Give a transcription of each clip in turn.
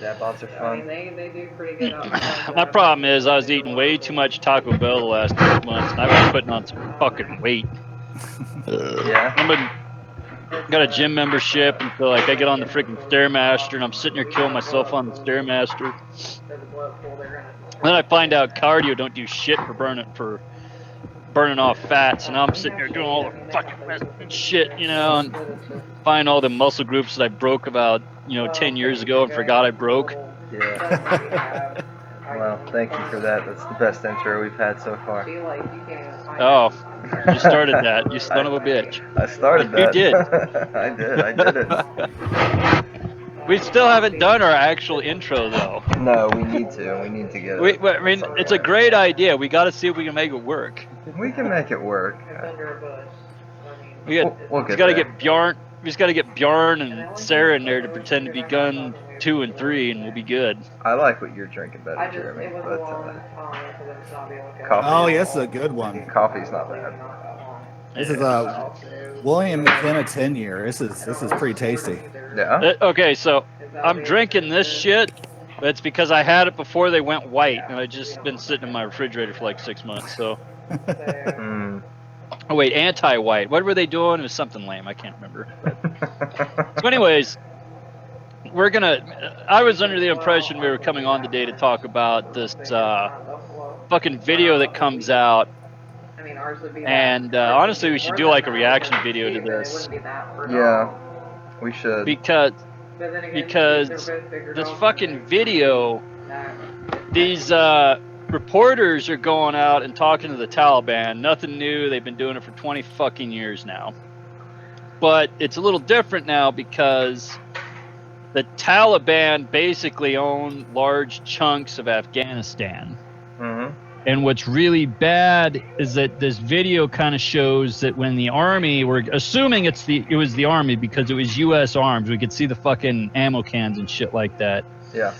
Dad bods are fun. They do pretty good. My problem is I was eating way too much Taco Bell the last 6 months, and I've been putting on some fucking weight. Yeah. Got a gym membership, and so like I get on the freaking Stairmaster, and I'm sitting here killing myself on the Stairmaster. Then I find out cardio don't do shit for burning off fats, and I'm sitting here doing all the fucking rest and shit, you know, and find all the muscle groups that I broke about 10 years ago and forgot I broke. Yeah. Well, thank you for that. That's the best intro we've had so far. Oh, you started that, you son of a bitch. I started that. You did. I did it. We still haven't done our actual intro though. No, we need to. We need to get it. I mean, it's a great idea. We got to see if we can make it work. We can make it work. We just got to get Bjorn. We just got to get Bjorn and Sarah in there to pretend to be gun 2 and 3, and we'll be good. I like what you're drinking better, Jeremy. But coffee. Oh, yes, it's a good one. Coffee's not bad. This is a William McKenna 10-year. This is pretty tasty. Yeah. Okay, so I'm drinking this shit. But it's because I had it before they went white, and I just been sitting in my refrigerator for like 6 months. So. Oh wait, anti-white. What were they doing? It was something lame. I can't remember. So, anyways, I was under the impression we were coming on today to talk about this fucking video that comes out. And honestly, we should do like a reaction video to this. Yeah, we should. Because this fucking video, these reporters are going out and talking to the Taliban. Nothing new. They've been doing it for 20 fucking years now. But it's a little different now because the Taliban basically own large chunks of Afghanistan. Mm-hmm. And what's really bad is that this video kind of shows that when the army, we're assuming it was the army because it was U.S. arms. We could see the fucking ammo cans and shit like that. Yeah.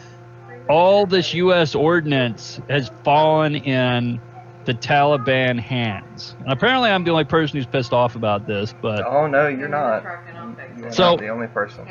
All this U.S. ordnance has fallen in the Taliban hands. And apparently I'm the only person who's pissed off about this, but... Oh, no, you're not. You're not the only person.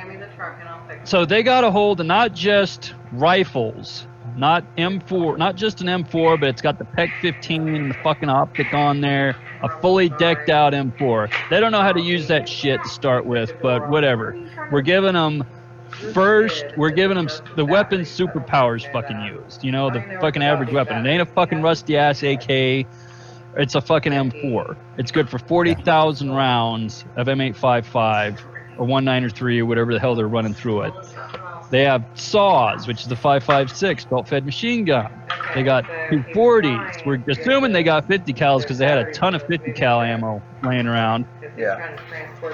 So they got a hold of not just rifles, not M4, not just an M4, but it's got the PEC-15 and the fucking optic on there, a fully decked out M4. They don't know how to use that shit to start with, but whatever. We're giving them the weapons superpowers fucking used. You know, the fucking average weapon. It ain't a fucking rusty ass AK. It's a fucking M4. It's good for 40,000 rounds of M855 or 193 or whatever the hell they're running through it. They have saws, which is the 5.56 belt-fed machine gun. They got 240s. We're assuming they got 50 cals because they had a ton of 50 cal ammo laying around. Yeah.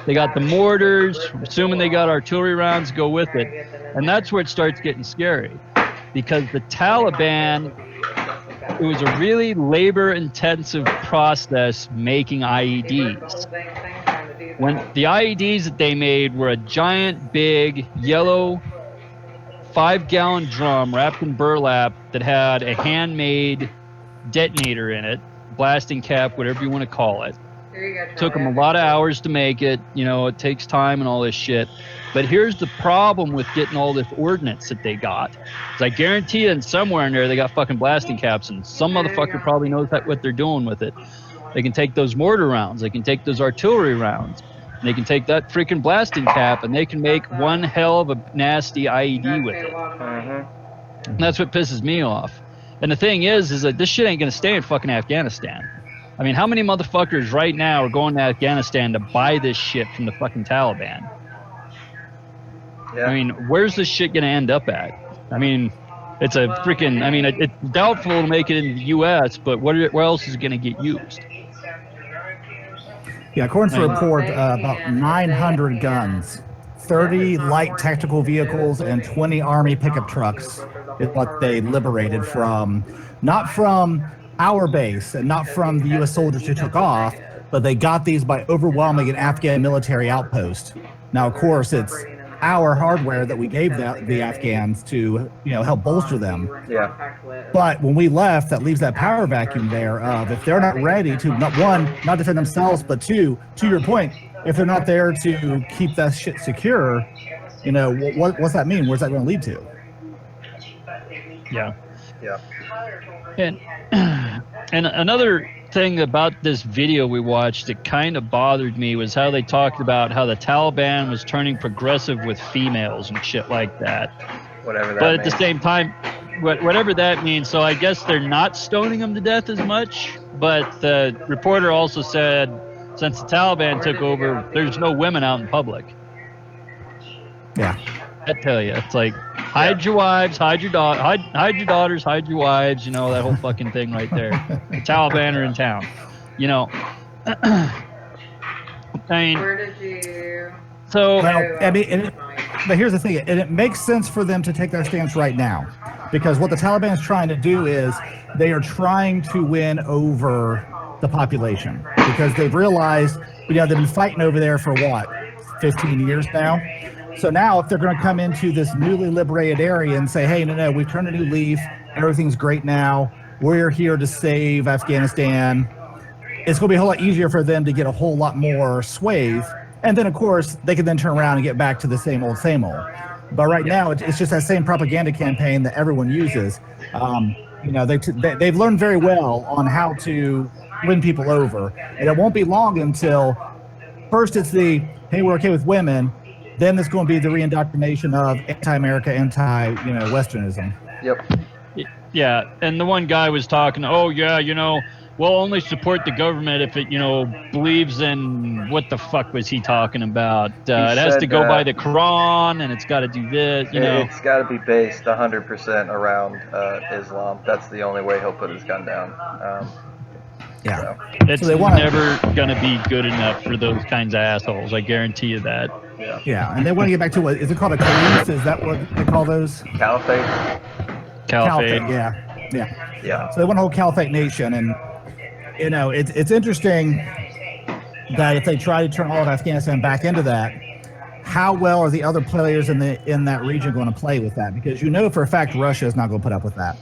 They got the mortars, assuming they got artillery rounds to go with it. And that's where it starts getting scary. Because the Taliban, it was a really labor-intensive process making IEDs. When the IEDs that they made were a giant, big, yellow 5-gallon drum wrapped in burlap that had a handmade detonator in it, blasting cap, whatever you want to call it. Took them a lot of hours to make it. You know, it takes time and all this shit. But here's the problem with getting all this ordnance that they got. Because I guarantee you, somewhere in there, they got fucking blasting caps, and some motherfucker probably knows what they're doing with it. They can take those mortar rounds. They can take those artillery rounds. They can take that freaking blasting cap, and they can make one hell of a nasty IED with it. Mm-hmm. And that's what pisses me off. And the thing is that this shit ain't going to stay in fucking Afghanistan. I mean, how many motherfuckers right now are going to Afghanistan to buy this shit from the fucking Taliban? Yeah. I mean, where's this shit going to end up at? I mean, it's a freaking, I mean, it's doubtful to make it in the U.S., but where else is it going to get used? Yeah, according to the report, about 900 guns, 30 light tactical vehicles, and 20 Army pickup trucks is what they liberated from, not from our base and not from the U.S. soldiers who took off, but they got these by overwhelming an Afghan military outpost. Now, of course, it's our hardware that we gave the Afghans to, help bolster them. Yeah. But when we left, that leaves that power vacuum there of if they're not ready to, not defend themselves, but two, to your point, if they're not there to keep that shit secure, what's that mean? Where's that going to lead to? Yeah. Yeah. And and another thing about this video we watched that kind of bothered me was how they talked about how the Taliban was turning progressive with females and shit like that. Whatever that But at means. the same time, whatever that means, so I guess they're not stoning them to death as much. But the reporter also said, since the Taliban took over, there's no women out in public. Yeah. I tell you, it's like hide your wives, hide your daughters, hide your wives. You know that whole fucking thing right there. The Taliban are in town. You know. I mean, Where did you? so Well, I mean, but here's the thing, and it makes sense for them to take that stance right now, because what the Taliban is trying to do is they are trying to win over the population, because they've realized, they've been fighting over there for what, 15 years now. So now if they're going to come into this newly liberated area and say, hey, no, we've turned a new leaf, everything's great now, we're here to save Afghanistan, it's going to be a whole lot easier for them to get a whole lot more swathe. And then, of course, they can then turn around and get back to the same old. But right now, it's just that same propaganda campaign that everyone uses. They've learned very well on how to win people over. And it won't be long until first it's the, hey, we're okay with women. Then it's going to be the reindoctrination of anti-America, anti-Westernism. Yep. yeah, and the one guy was talking, oh yeah, we'll only support the government if it, believes in, what the fuck was he talking about? It has to go by the Quran, and it's got to do this, It's got to be based 100% around Islam. That's the only way he'll put his gun down. Yeah. It's So they wanna- never going to be good enough for those kinds of assholes. I guarantee you that. Yeah, and they want to get back to what is it called, a caliph? Is that what they call those? Caliphate? Caliphate. Yeah. So they want a whole caliphate nation, and it's interesting that if they try to turn all of Afghanistan back into that, how well are the other players in that region going to play with that? Because for a fact Russia is not going to put up with that,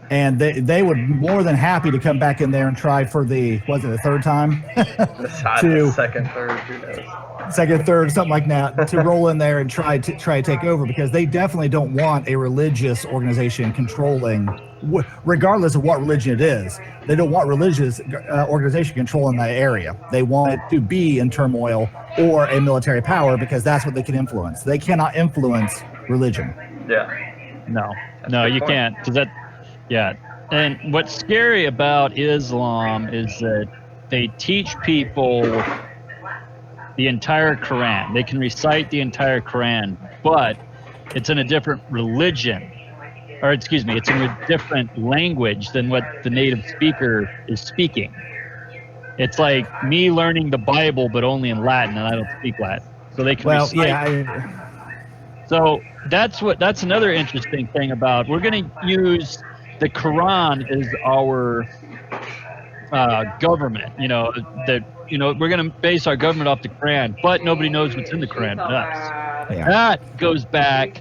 and they would more than happy to come back in there and try for the third time Second, third, who knows? second, third, something like that, to roll in there and try to take over, because they definitely don't want a religious organization controlling, regardless of what religion it is. They don't want religious organization controlling that area. They want it to be in turmoil or a military power, because that's what they can influence. They cannot influence religion. Yeah. No, you can't. And what's scary about Islam is that they teach people the entire Quran. They can recite the entire Quran, but it's in a different religion, it's in a different language than what the native speaker is speaking. It's like me learning the Bible, but only in Latin, and I don't speak Latin. So they can recite. So that's another interesting thing about, we're going to use the Quran as our government, we're going to base our government off the Quran, but nobody knows what's in the Quran but us. Yeah. That goes back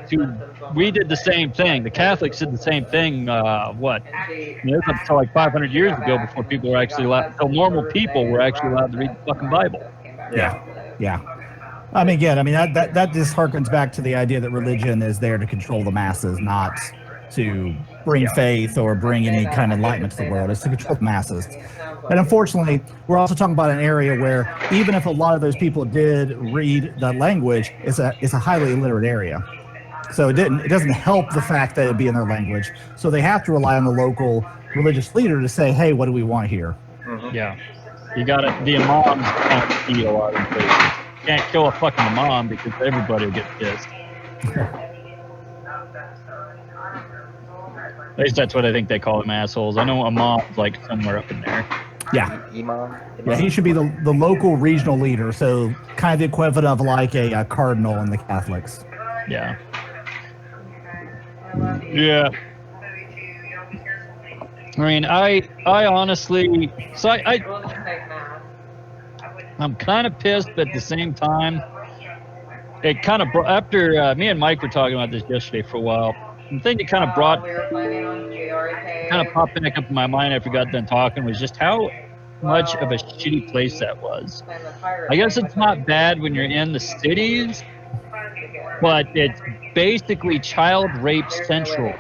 to, we did the same thing. The Catholics did the same thing, it was until like 500 years ago before people were actually allowed, until normal people were actually allowed to read the fucking Bible. Yeah. I mean, again, that just harkens back to the idea that religion is there to control the masses, not to bring faith or bring any kind of enlightenment to the world. It's to control the masses. And unfortunately, we're also talking about an area where even if a lot of those people did read that language, it's a highly illiterate area. So it doesn't help the fact that it'd be in their language. So they have to rely on the local religious leader to say, hey, what do we want here? Mm-hmm. Yeah. You got it. The imams can't eat a lot of places. You can't kill a fucking imam because everybody will get pissed. At least that's what I think they call them, assholes. I know imam's like somewhere up in there. Yeah. Imam? Yeah, he should be the local regional leader, so kind of the equivalent of like a cardinal in the Catholics. Yeah. Yeah. I mean, I honestly, so I'm kind of pissed, but at the same time, it kind of after me and Mike were talking about this yesterday for a while. The thing that kind of popped back up in my mind after we got done talking was just how much of a shitty place that was. I guess it's not bad when you're in the cities, but it's basically child rape central.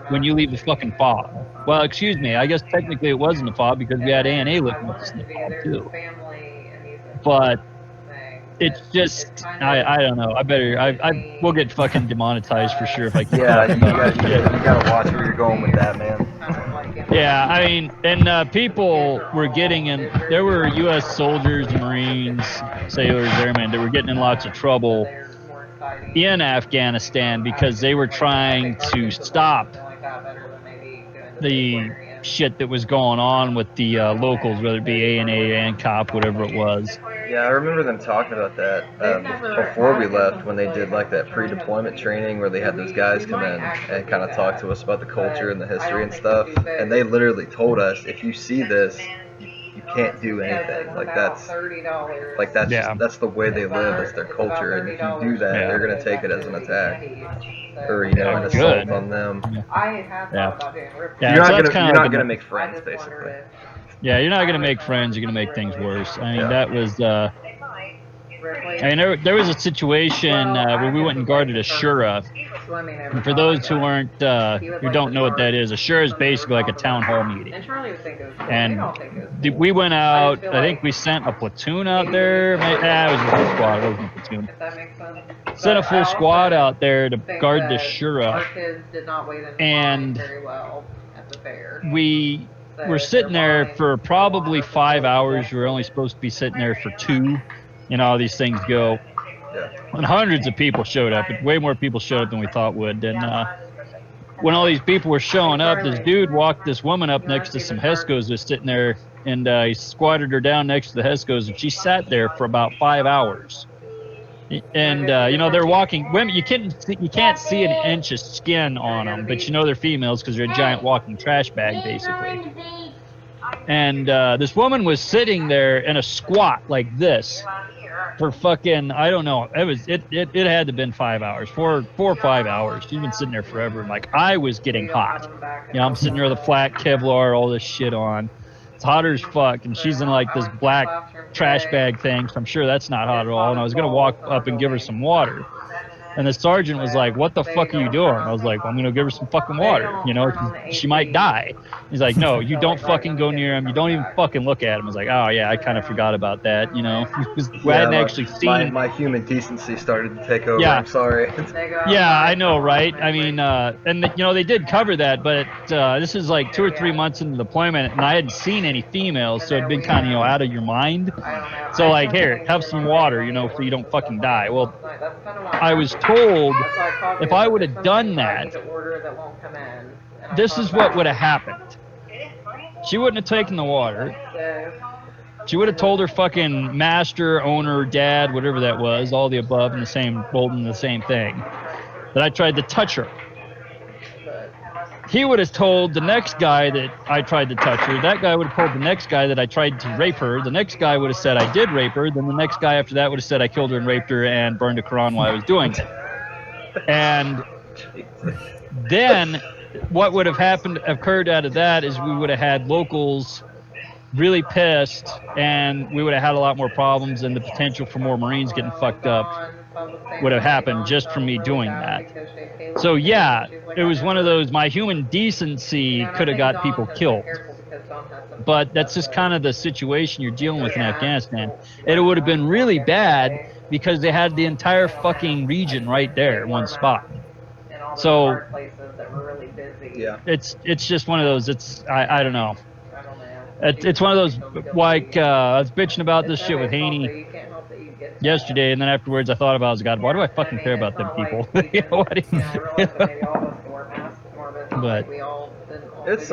when you leave the fucking fob. Well, excuse me, I guess technically it wasn't a fob because we had A&A looking at us in the fob too. But it's just, I don't know. We'll get fucking demonetized for sure if I keep talking about this shit. You gotta watch where you're going with that, man. Yeah, I mean, and people were getting in. There were U.S. soldiers, Marines, sailors, airmen that were getting in lots of trouble in Afghanistan because they were trying to stop the shit that was going on with the locals, whether it be A&A, ANCOP, whatever it was. Yeah, I remember them talking about that before we left when they did like that pre-deployment training where they had those guys come in and kind of talk to us about the culture and the history and stuff. And they literally told us, if you see this, you can't do anything. That's that's the way they live. That's their culture. And if you do that, they're gonna take it as an attack or an assault on them. You're not gonna make friends, basically. Yeah, you're not going to make friends. You're going to make things worse. I mean, that was, I mean, there was a situation where we went and guarded a shura. And for those who who don't know what that is, a shura is basically like a town hall meeting. And we went out, I think we sent a platoon out there. It was a full squad, it wasn't a platoon. Sent a full squad out there to guard the shura. And we're sitting there for probably 5 hours. We're only supposed to be sitting there for 2. You know how these things go. And hundreds of people showed up. Way more people showed up than we thought would. And when all these people were showing up, this dude walked this woman up next to some Heskos that's sitting there, and he squatted her down next to the Heskos, and she sat there for about 5 hours. And you know, they're walking women. You can't see an inch of skin on them, but you know they're females because they're a giant walking trash bag, basically. And this woman was sitting there in a squat like this for fucking, I don't know. It had to have been 5 hours, 4 or 5 hours. She's been sitting there forever. And like, I was getting hot. You know, I'm sitting there with a flat Kevlar, all this shit on. It's hotter as fuck, and she's in like this black trash bag thing, so I'm sure that's not hot at all. And I was gonna walk up and give her some water, and the sergeant was like, "What the fuck are you doing?" I was like, well, "I'm gonna give her some fucking water, you know, she might die." He's like, "No, you don't fucking go near him. You don't even fucking look at him." I was like, "Oh yeah, I kind of forgot about that, you know." I hadn't actually seen. My human decency started to take over. Yeah. I'm sorry. Yeah, I know, right? I mean, and you know, they did cover that, but this is like 2 or 3 months into deployment, and I hadn't seen any females, so it'd been kind of, you know, out of your mind. So like, here, have some water, you know, so you don't fucking die. Well, I was told if I would have done that, this is what would have happened. She wouldn't have taken the water. She would have told her fucking master, owner, dad, whatever that was, all the above in the same, both in the same thing, that I tried to touch her. He would have told the next guy that I tried to touch her. That guy would have told the next guy that I tried to rape her. The next guy would have said I did rape her. Then the next guy after that would have said I killed her and raped her and burned the Quran while I was doing it. And then what would have occurred out of that is we would have had locals really pissed, and we would have had a lot more problems, and the potential for more Marines getting fucked up would have happened just from me doing that. So yeah, it was one of those, my human decency could have got people killed. But that's just kind of the situation you're dealing with in Afghanistan. And it would have been really bad because they had the entire fucking region right there in one spot. So yeah, it's just one of those, I don't know. It's one of those, like, I was bitching about this shit with Haney yesterday, and then afterwards I thought about it, I was, God, why do I fucking care about them people? You know, what but it's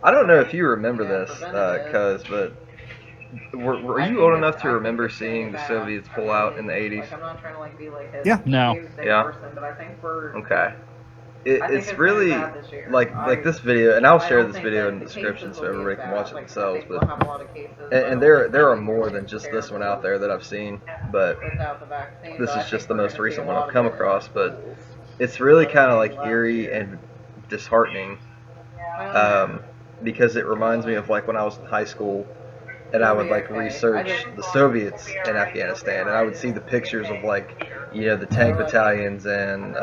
I don't know if you remember this, but were you old enough to remember seeing the Soviets pull out in the 80s? Yeah. No. Yeah. Okay. It's really like this video, and I'll share this video in the description so everybody can watch it themselves. But and there are more than just this one out there that I've seen, but this is just the most recent one I've come across. But it's really kind of like eerie and disheartening, because it reminds me of like when I was in high school, and I would like research the Soviets in Afghanistan, and I would see the pictures of like, the tank battalions and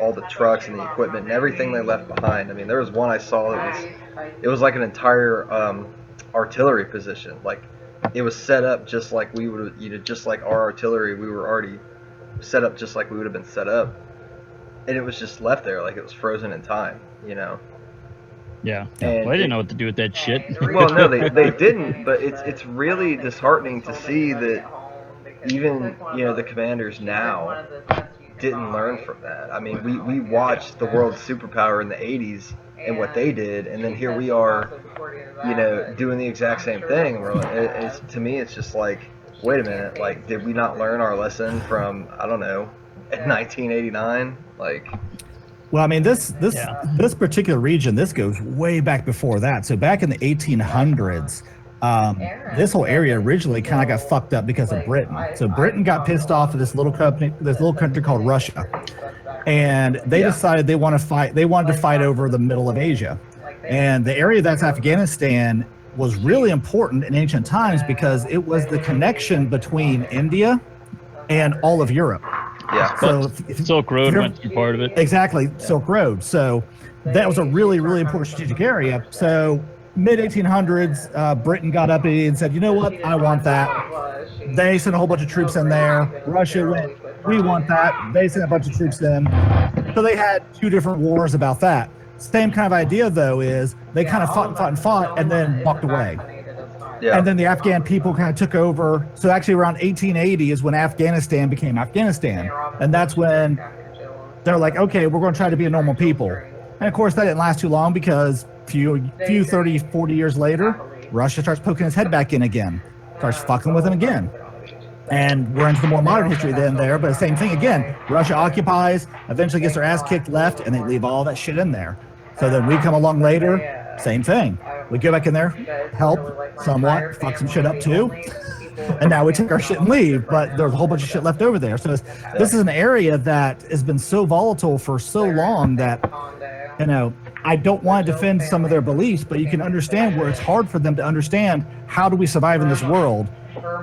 all the trucks and the equipment and everything they left behind. I mean, there was one I saw that it was like an entire artillery position. Like, it was set up just like we would, just like our artillery. We were already set up just like we would have been set up, and it was just left there like it was frozen in time. Yeah. And well, I didn't know what to do with that shit. Well, no, they didn't, but it's really disheartening to see that even, the commanders now didn't learn from that. I mean, we watched the world superpower in the 80s and what they did, and then here we are, doing the exact same thing. To me, it's just like, wait a minute, like, did we not learn our lesson from, I don't know, 1989? Like... Well, I mean, this particular region, this goes way back before that. So back in the 1800s, this whole area originally kind of got fucked up because of Britain. So Britain got pissed off at this little country called Russia, and they decided they wanted to fight over the middle of Asia, and the area that's Afghanistan was really important in ancient times because it was the connection between India and all of Europe. Yeah. So Silk Road went through part of it. Exactly, Silk Road. So that was a really, really important strategic area. So mid-1800s, Britain got up and said, you know what, I want that. They sent a whole bunch of troops in there. Russia went, we want that. They sent a bunch of troops in. So they had two different wars about that. Same kind of idea, though, is they kind of fought, and then walked away. Yeah. And then the Afghan people kind of took over. So actually around 1880 is when Afghanistan became Afghanistan. And that's when they're like, okay, we're going to try to be a normal people. And of course, that didn't last too long because few 30, 40 years later, Russia starts poking its head back in again, starts fucking with them again. And we're into the more modern history then there, but the same thing again. Russia occupies, eventually gets their ass kicked left, and they leave all that shit in there. So then we come along later, same thing. We go back in there, help somewhat, fuck some shit up too, and now we take our shit and leave, but there's a whole bunch of shit left over there. So this is an area that has been so volatile for so long that, I don't want to defend some of their beliefs, but you can understand where it's hard for them to understand how do we survive in this world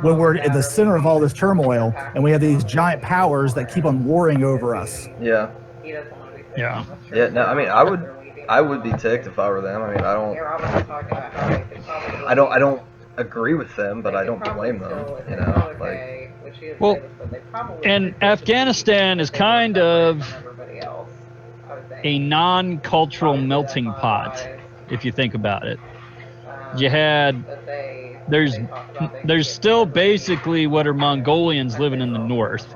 when we're in the center of all this turmoil and we have these giant powers that keep on warring over us. Yeah. Yeah. Yeah. No, I mean, I would be ticked if I were them. I mean, I don't agree with them, but I don't blame them. Well, and Afghanistan is kind of a non-cultural melting pot, if you think about it. There's still basically what are Mongolians living in the north.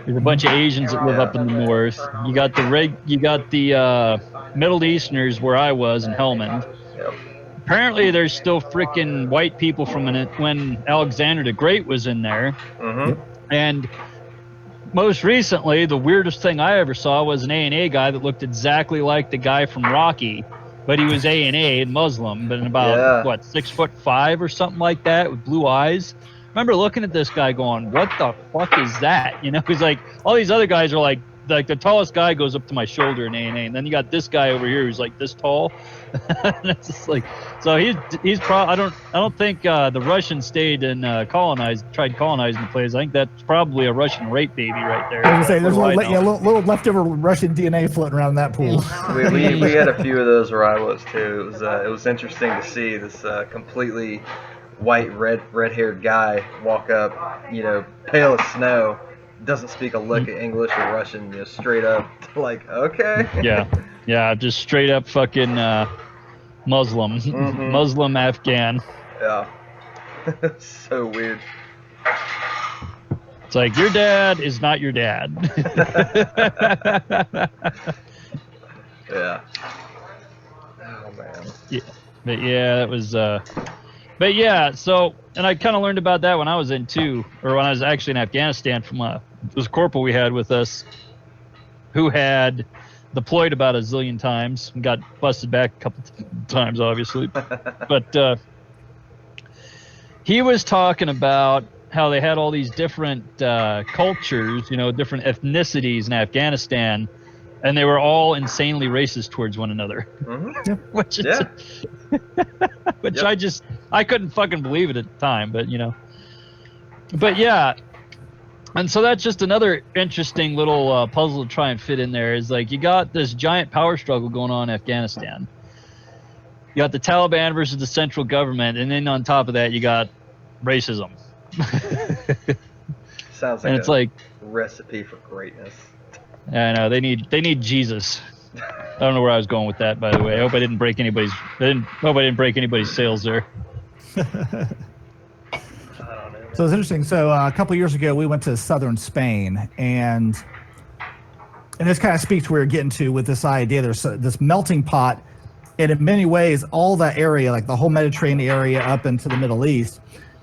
There's a bunch of Asians that live up in the north. You got the Middle Easterners where I was in Helmand. Yep. Apparently, there's still freaking white people from when Alexander the Great was in there. Mm-hmm. And most recently, the weirdest thing I ever saw was an A&A guy that looked exactly like the guy from Rocky, but he was A&A and Muslim, but about 6'5" or something like that with blue eyes. I remember looking at this guy going, what the fuck is that? He's like, all these other guys are like the tallest guy goes up to my shoulder in A&A, and then you got this guy over here who's like this tall. It's just like, so he's probably, I don't think the Russians stayed and tried colonizing the place. I think that's probably a Russian rape baby right there. I was gonna say, there's a little leftover Russian DNA floating around in that pool. we had a few of those where I was too. It was interesting to see this completely white, red-haired guy walk up, pale as snow, doesn't speak a lick of English or Russian, straight up, like, okay. Yeah, just straight up fucking Muslim, Mm-hmm. Muslim Afghan. Yeah. So weird. It's like, your dad is not your dad. Yeah. Oh, man. Yeah, but yeah, that was but yeah, so, and I kind of learned about that when I was when I was actually in Afghanistan from this corporal we had with us who had deployed about a zillion times and got busted back a couple times, obviously. But he was talking about how they had all these different cultures, different ethnicities in Afghanistan, and they were all insanely racist towards one another. Mm-hmm. Which is Which I couldn't fucking believe it at the time, but but yeah. And so that's just another interesting little puzzle to try and fit in there, is like you got this giant power struggle going on in Afghanistan. You got the Taliban versus the central government, and then on top of that you got racism. Sounds like a recipe for greatness. I know they need Jesus. I don't know where I was going with that, by the way. I hope I didn't break anybody's sales there. So it's interesting. So a couple of years ago, we went to southern Spain, and this kind of speaks to where you're getting to with this idea. There's this melting pot, and in many ways, all that area, like the whole Mediterranean area up into the Middle East,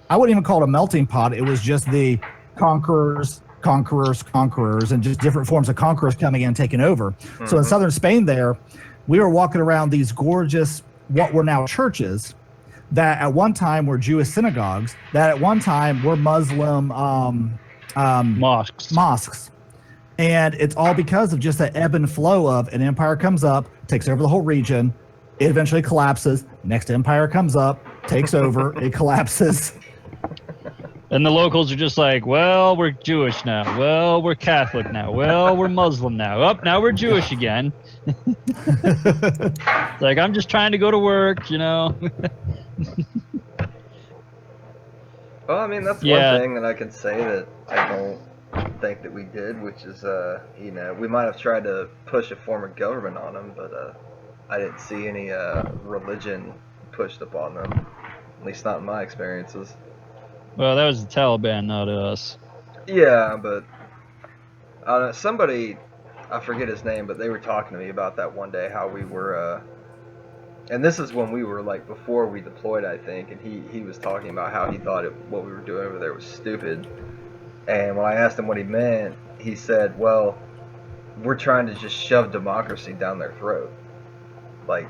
I wouldn't even call it a melting pot. It was just the conquerors, and just different forms of conquerors coming in and taking over. Mm-hmm. So in southern Spain there, we were walking around these gorgeous, what were now churches, that at one time were Jewish synagogues, that at one time were Muslim mosques. And it's all because of just that ebb and flow of an empire comes up, takes over the whole region, it eventually collapses, next empire comes up, takes over, it collapses. And the locals are just like, well, we're Jewish now. Well, we're Catholic now. Well, we're Muslim now. Now we're Jewish again. It's like, I'm just trying to go to work, Well, I mean, that's one thing that I can say that I don't think that we did, which is, we might have tried to push a form of government on them, but I didn't see any religion pushed upon them, at least not in my experiences. Well, that was the Taliban, not us. Yeah, but somebody, I forget his name, but they were talking to me about that one day, how we were, and this is when we were, like, before we deployed, I think, and he was talking about how he thought what we were doing over there was stupid. And when I asked him what he meant, he said, well, we're trying to just shove democracy down their throat. Like,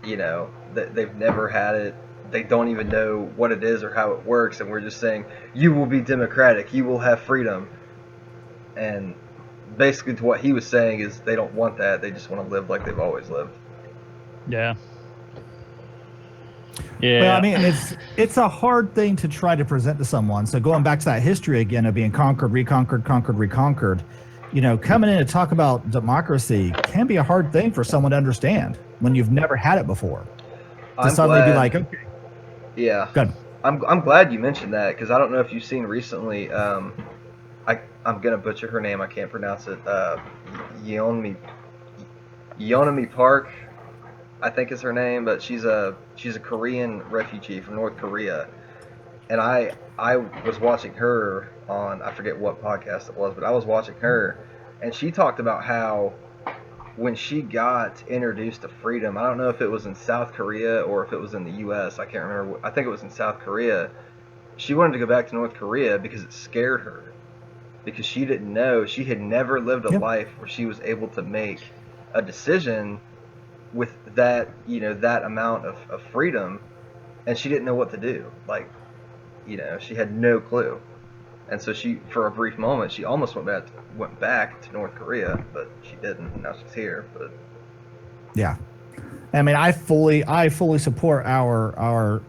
they've never had it. They don't even know what it is or how it works, and we're just saying, you will be democratic, you will have freedom. And basically what he was saying is they don't want that, they just want to live like they've always lived. Yeah. Well, I mean, it's a hard thing to try to present to someone. So going back to that history again of being conquered, reconquered, coming in to talk about democracy can be a hard thing for someone to understand when you've never had it before. To suddenly be like, okay. Yeah. Good. I'm glad you mentioned that, because I don't know if you've seen recently, I'm going to butcher her name, I can't pronounce it, Yeonmi Park, I think is her name, but she's a Korean refugee from North Korea, and I was watching her on, I forget what podcast it was, but I was watching her, and she talked about how when she got introduced to freedom, I don't know if it was in South Korea or if it was in the U.S., I can't remember, I think it was in South Korea, she wanted to go back to North Korea because it scared her, because she didn't know, she had never lived a life where she was able to make a decision with that, that amount of freedom, and she didn't know what to do. Like, she had no clue. And so she, for a brief moment, she almost went back to North Korea, but she didn't. Now she's here. But yeah, I mean, I fully support our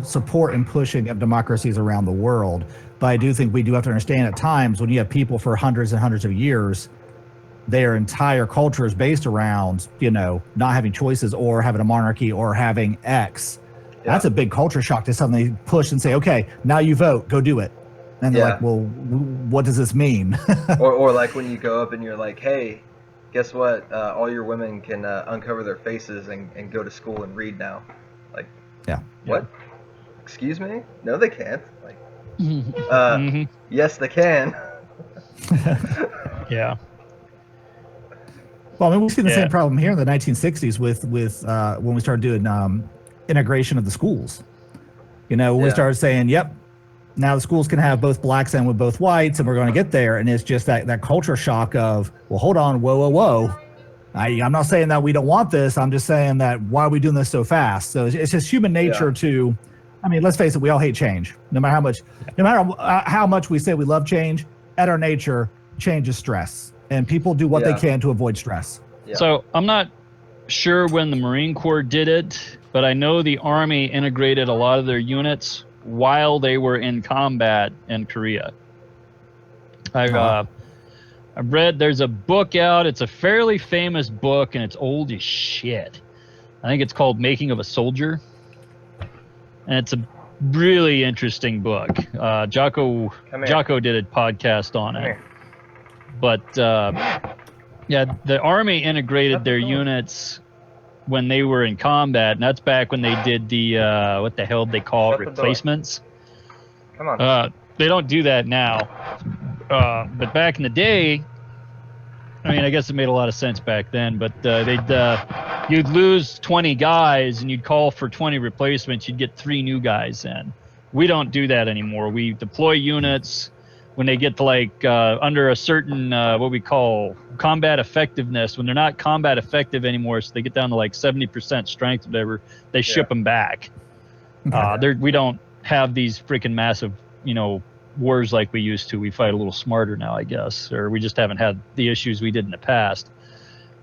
support and pushing of democracies around the world. But I do think we do have to understand at times when you have people for hundreds and hundreds of years, their entire culture is based around, not having choices or having a monarchy or having X. Yeah. That's a big culture shock to suddenly push and say, okay, now you vote, go do it. And they're like, well, what does this mean? or like when you go up and you're like, hey, guess what? All your women can uncover their faces and go to school and read now. Like, what? Excuse me? No, they can't. Like, yes, they can. Yeah. Well, I mean, we've seen the same problem here in the 1960s with when we started doing integration of the schools. When we started saying, yep, now the schools can have both blacks and with both whites, and we're going to get there. And it's just that culture shock of, well, hold on, whoa. I'm not saying that we don't want this. I'm just saying that why are we doing this so fast? So it's just human nature to, I mean, let's face it, we all hate change. No matter how much we say we love change, at our nature, change is stress. And people do what they can to avoid stress. Yeah. So I'm not sure when the Marine Corps did it, but I know the Army integrated a lot of their units while they were in combat in Korea. I've read, there's a book out. It's a fairly famous book, and it's old as shit. I think it's called Making of a Soldier. And it's a really interesting book. Jocko did a podcast on it. But yeah, the Army integrated their units when they were in combat, and that's back when they did the what the hell they call it, replacements. Come on. They don't do that now. But back in the day, I mean, I guess it made a lot of sense back then, but you'd lose 20 guys and you'd call for 20 replacements. You'd get 3 new guys in. We don't do that anymore. We deploy units when they get to like under a certain what we call combat effectiveness. When they're not combat effective anymore, so they get down to like 70% strength or whatever, they ship them back. We don't have these freaking massive, wars like we used to. We fight a little smarter now, I guess, or we just haven't had the issues we did in the past.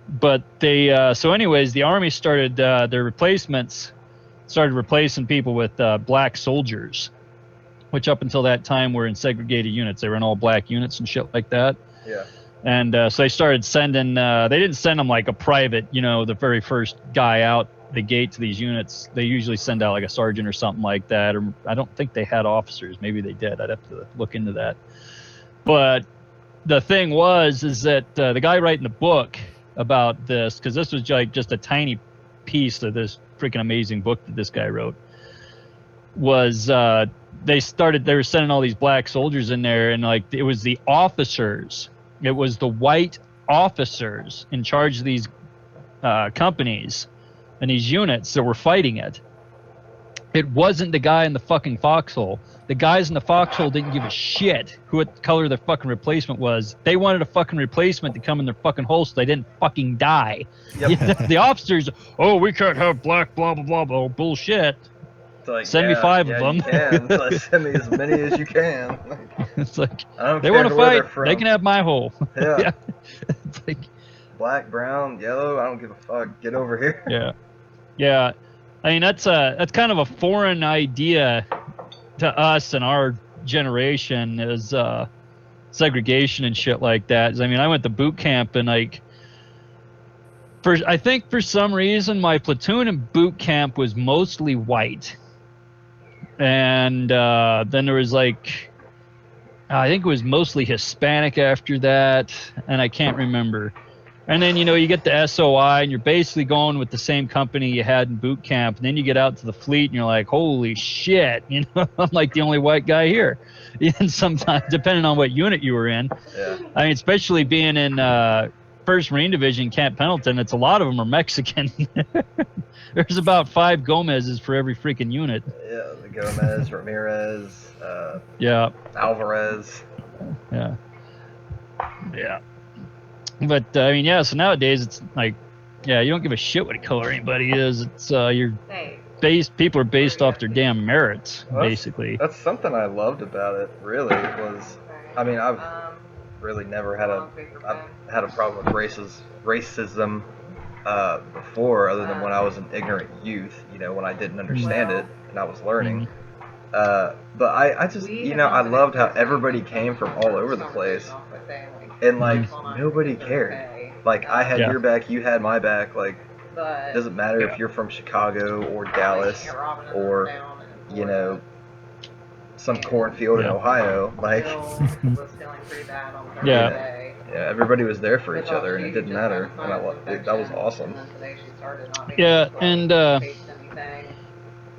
But they so anyways, the Army started their replacements, started replacing people with black soldiers, which up until that time were in segregated units. They were in all black units and shit like that. Yeah. And so they started sending they didn't send them like a private, the very first guy out the gate to these units. They usually send out like a sergeant or something like that, or I don't think they had officers. Maybe they did. I'd have to look into that. But the thing is that the guy writing the book about this, because this was like just a tiny piece of this freaking amazing book that this guy wrote, was they were sending all these black soldiers in there, and like it was the officers, it was the white officers in charge of these companies and these units that were fighting it. It wasn't the guy in the fucking foxhole. The guys in the foxhole didn't give a shit what color their fucking replacement was. They wanted a fucking replacement to come in their fucking hole so they didn't fucking die. Yep. The officers, we can't have black, blah, blah, blah, blah, bullshit. Like, send me 5 of them. You can. Like, send me as many as you can. It's like, I don't they care want to fight, they can have my hole. Yeah. It's like, black, brown, yellow, I don't give a fuck. Get over here. Yeah. Yeah. I mean, that's kind of a foreign idea to us and our generation, is segregation and shit like that. I mean, I went to boot camp, and like, I think for some reason my platoon in boot camp was mostly white. And then there was like, I think it was mostly Hispanic after that, and I can't remember. And then, you get the SOI, and you're basically going with the same company you had in boot camp. And then you get out to the fleet, and you're like, holy shit, I'm like the only white guy here. And sometimes, depending on what unit you were in. Yeah. I mean, especially being in 1st Marine Division, Camp Pendleton, a lot of them are Mexican. There's about 5 Gomez's for every freaking unit. Yeah, the Gomez, Ramirez, yeah, Alvarez. Yeah. Yeah. But I mean, yeah. So nowadays, it's like, you don't give a shit what color anybody is. It's people are based off their damn merits, basically. That's something I loved about it. Really, was, I mean, I've really never had a problem with racism before, other than when I was an ignorant youth. When I didn't understand it and I was learning. But I just, I loved how everybody came from all over the place. And, like, nobody cared. Like, I had your back, you had my back. Like, it doesn't matter if you're from Chicago or Dallas or, some cornfield in Ohio. Like, yeah, everybody was there for each other, and it didn't matter. And that was awesome. Yeah, and, I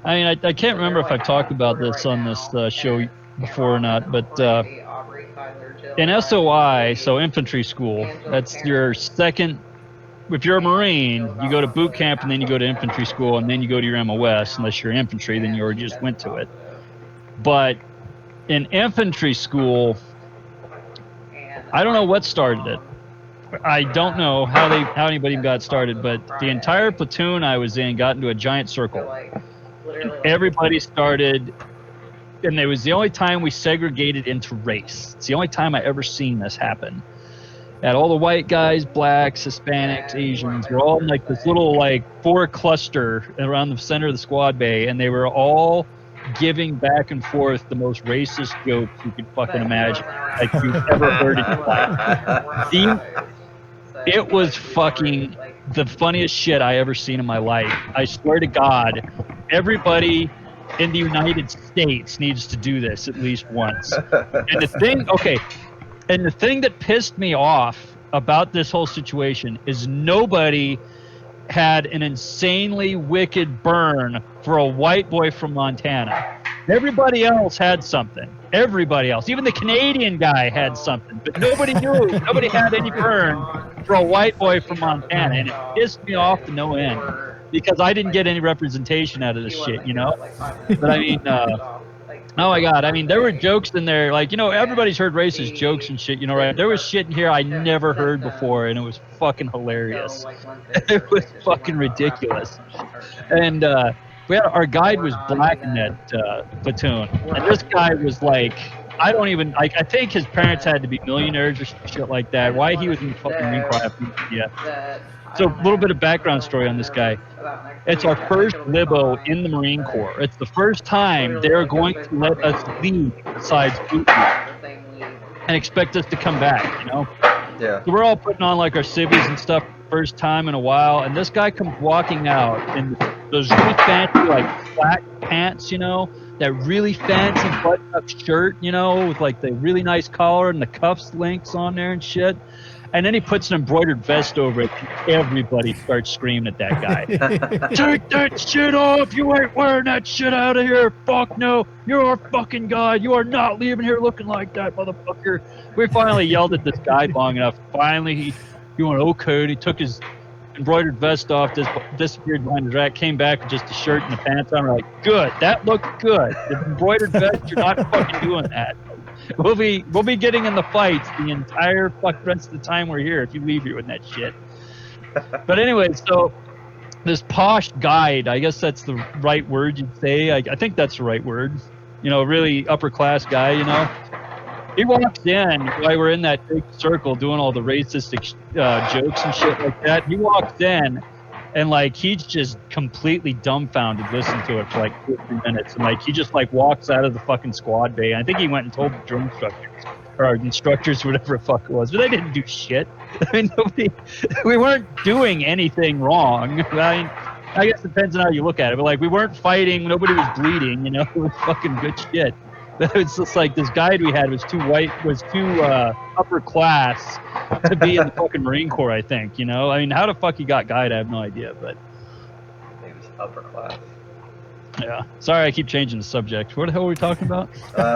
mean, I can't remember if I've talked about this on this show before or not, but in SOI, so infantry school, that's your second. If you're a Marine, you go to boot camp, and then you go to infantry school, and then you go to your MOS. Unless you're infantry, then you already just went to it. But in infantry school, I don't know what started it. I don't know how anybody got started, but the entire platoon I was in got into a giant circle. And everybody started, and it was the only time we segregated into race. It's the only time I ever seen this happen. Had all the white guys, blacks, Hispanics, Asians. We're all in like this little like 4 cluster around the center of the squad bay, and they were all giving back and forth the most racist jokes you could fucking imagine, like you've ever heard in your life. It was fucking the funniest shit I ever seen in my life. I swear to God, everybody in the United States needs to do this at least once. And the thing that pissed me off about this whole situation is nobody had an insanely wicked burn for a white boy from Montana. Everybody else had something. Everybody else. Even the Canadian guy had something. But nobody knew. Nobody had any burn for a white boy from Montana. And it pissed me off to no end. Because I didn't get any representation out of this shit, you know? But I mean, oh my God. I mean, there were jokes in there. Like, you know, everybody's heard racist jokes and shit, you know, right? There was shit in here I never heard before, and it was fucking hilarious. It was fucking ridiculous. And we had, our guide was black in that platoon. And this guy was like, I think his parents had to be millionaires or shit like that. Why he was in the fucking Marine Corps, I have no idea. So a little bit of background story on this guy. It's our first libo in the Marine Corps. It's the first time they're going to let us leave besides boot and expect us to come back, you know? Yeah. So we're all putting on like our civvies and stuff first time in a while, and this guy comes walking out in those really fancy like flat pants, you know, that really fancy button-up shirt, you know, with like the really nice collar and the cuffs links on there and shit. And then he puts an embroidered vest over it. Everybody starts screaming at that guy. Take that shit off! You ain't wearing that shit out of here! Fuck no! You're our fucking guy! You are not leaving here looking like that, motherfucker! We finally yelled at this guy long enough. Finally, he went okay, and he took his embroidered vest off, disappeared behind his rack, came back with just a shirt and the pants on. We're like, good, that looked good. The embroidered vest, you're not fucking doing that. We'll be getting in the fights the entire rest of the time we're here if you leave here with that shit. But anyway, so this posh guide, I guess that's the right word you'd say. I think that's the right word. You know, really upper class guy, you know. He walks in while we're in that big circle doing all the racist jokes and shit like that. He walks in and like he's just completely dumbfounded listening to it for like 2 or 3 minutes. And like he just like walks out of the fucking squad bay. And I think he went and told the drill instructors or our instructors, whatever the fuck it was. But they didn't do shit. I mean, we weren't doing anything wrong. I mean, I guess it depends on how you look at it. But like we weren't fighting. Nobody was bleeding. You know, it was fucking good shit. It's just like this guide we had was too upper class to be in the fucking Marine Corps, I think, you know? I mean, how the fuck he got guide, I have no idea, but... He was upper class. Yeah. Sorry, I keep changing the subject. What the hell were we talking about?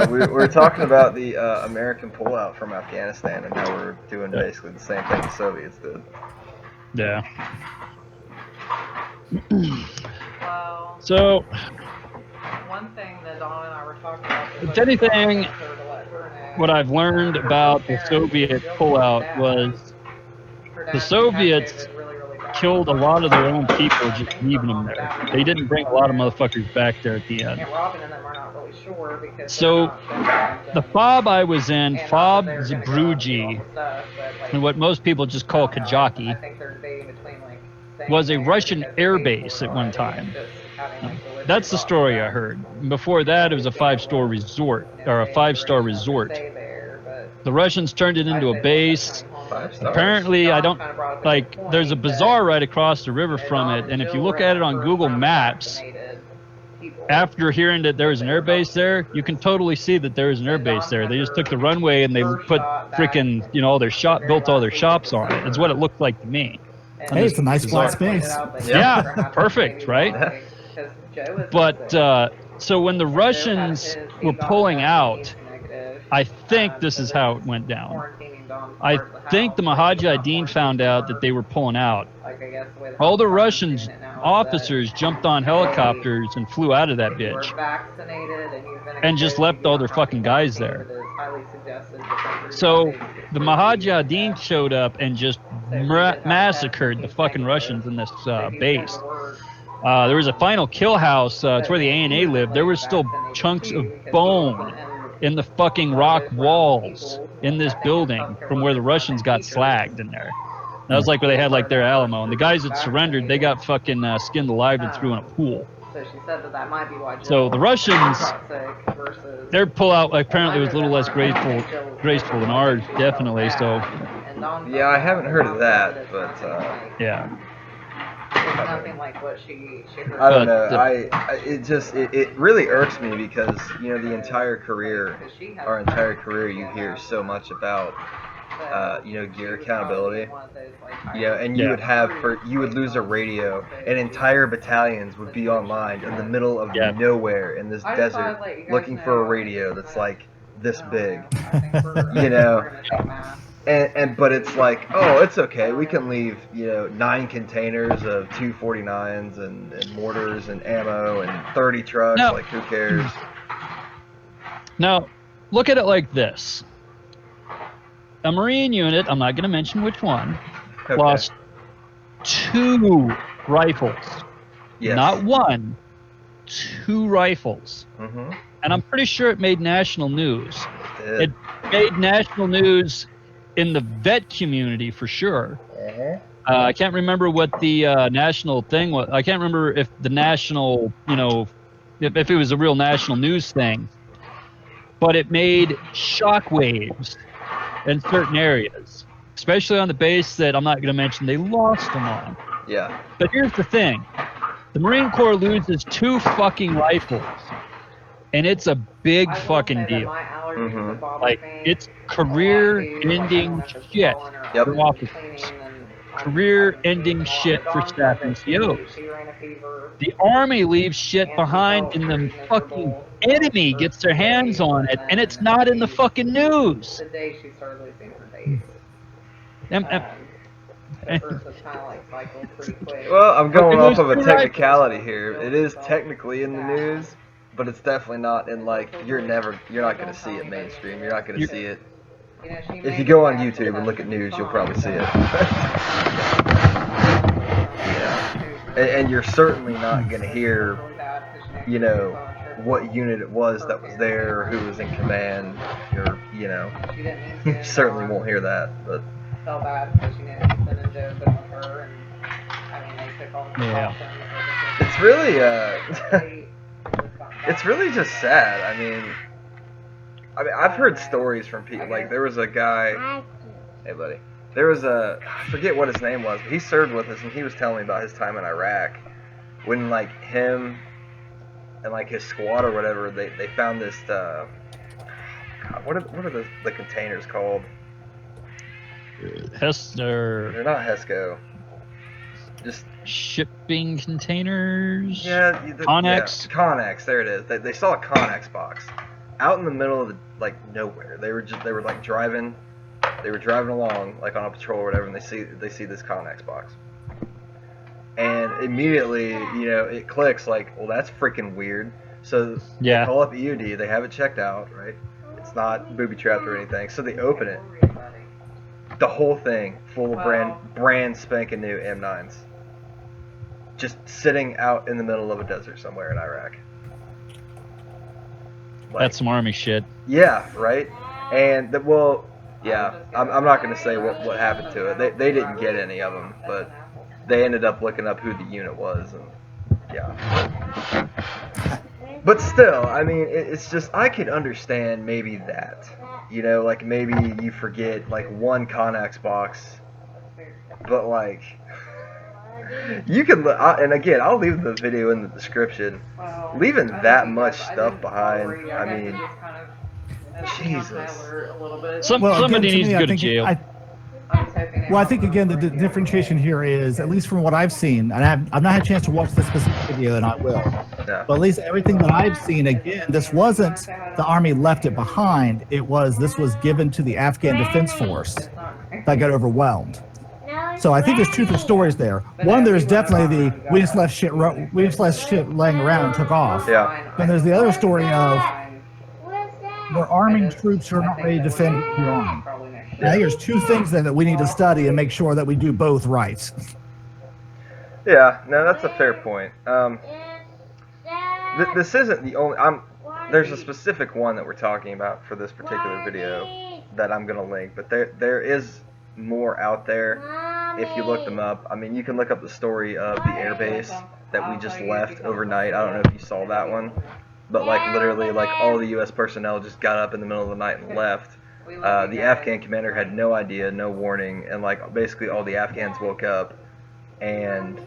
We were talking about the American pullout from Afghanistan and how we're doing basically the same thing the Soviets did. Yeah. Well, So... one thing that Dawn and I were talking about. If anything, what I've learned about the Soviet pullout was the Soviets killed a lot of their own people just leaving them there. They didn't bring a lot of motherfuckers back there at the end. So the FOB I was in, FOB Zabruji, and what most people just call Kajaki, was a Russian air base at one time. That's the story I heard. Before that, it was a 5-star resort, or a 5-star resort. The Russians turned it into a base. Apparently, I don't, like, there's a bazaar right across the river from it, and if you look at it on Google Maps, after hearing that there was an air base there, you can totally see that there is an air base there. They just took the runway and they put freaking, you know, all their built all their shops on it. That's what it looked like to me. Hey, it's a nice flat space. Yeah, perfect, right? But so when the Russians were pulling out, I think this is how it went down. I think the Mujahideen found out that they were pulling out. All the Russian officers jumped on helicopters and flew out of that bitch and just left all their fucking guys there. So the Mujahideen showed up and just massacred the fucking Russians in this base. There was a final kill house. It's where the ANA lived. There were still chunks of bone in the fucking rock walls in this building from where the Russians got slagged in there. That was like where they had like their Alamo, and the guys that surrendered, they got fucking skinned alive and threw in a pool. So she said that might be why. So the Russians, their pullout apparently was a little less graceful than ours, definitely. So yeah, I haven't heard of that, but yeah. It's nothing like what she heard. I don't know. It really irks me because you know the entire career, our entire career, you hear so much about you know, gear accountability. You know, and you would lose a radio, and entire battalions would be online in the middle of nowhere in this desert looking for a radio that's like this big. You know. But it's like, oh, it's okay. We can leave, you know, 9 containers of 249s and mortars and ammo and 30 trucks. No. Like, who cares? Now, look at it like this. A Marine unit, I'm not going to mention which one, lost 2 rifles. Yes. Not 1, 2 rifles. Mm-hmm. And I'm pretty sure it made national news. It made national news in the vet community for sure. I can't remember what the national thing was. I can't remember if the national, you know, if it was a real national news thing. But it made shockwaves in certain areas, especially on the base that I'm not going to mention they lost them on. Yeah. But here's the thing. The Marine Corps loses 2 fucking rifles. And it's a big fucking deal. Mm-hmm. Like, it's career-ending shit for officers. Career-ending shit for staff and COs. The Army leaves shit behind and the fucking enemy gets their hands on it, and it's not in the fucking news. The day she started losing her days. Well, I'm going off of a technicality here. It is technically in the news, but it's definitely not in, like, you're not going to see it mainstream. You're not going to see it. If you go on YouTube and look at news, you'll probably see it. Yeah. And you're certainly not going to hear, you know, what unit it was that was there or who was in command. Or, you know, you certainly won't hear that. But felt bad because, you know, Ethan and Joe been with her, and I mean, they took all the precautions. It's really, it's really just sad. I mean, I've heard stories from people. Like, there was a guy. Hey, buddy. There was I forget what his name was, but he served with us, and he was telling me about his time in Iraq, when, like, him and, like, his squad or whatever, they found this. God, what are the containers called? They're not HESCO. Just shipping containers. Yeah, Connex. Yeah, Connex. There it is. They saw a Connex box out in the middle of the, like, nowhere. They were like driving. They were driving along, like, on a patrol or whatever, and they see this Connex box. And immediately, you know, it clicks like, well, that's freaking weird. So they call up EOD. They have it checked out, right? It's not booby trapped or anything. So they open it. The whole thing full of brand spanking new M9s. Just sitting out in the middle of a desert somewhere in Iraq. Like, that's some Army shit. Yeah, right? And, I'm not going to say what happened to it. They didn't get any of them, but they ended up looking up who the unit was, and yeah. But still, I mean, it's just, I could understand maybe that. You know, like, maybe you forget, like, one Connex box, but, like, you can, and again, I'll leave the video in the description. Leaving that much stuff behind, I mean, Jesus. Somebody needs to go to jail. Well, I think, again, the differentiation here is, at least from what I've seen, and I've not had a chance to watch the specific video, and I will. Yeah. But at least everything that I've seen, again, this wasn't the Army left it behind. This was given to the Afghan Defense Force that got overwhelmed. So I think there's two stories there. One, there's definitely the we just left shit laying around and took off. Yeah. And there's the other story of we're arming troops who are not ready to defend the army. Now, here's 2 things then that we need to study and make sure that we do both right. Yeah, no, that's a fair point. This isn't the only. there's a specific one that we're talking about for this particular video that I'm gonna link, but there is more out there if you look them up. I mean, you can look up the story of the airbase that we just left overnight. I don't know if you saw that one, but like literally, like all the U.S. personnel just got up in the middle of the night and left. The Afghan commander had no idea, no warning, and like basically all the Afghans woke up, and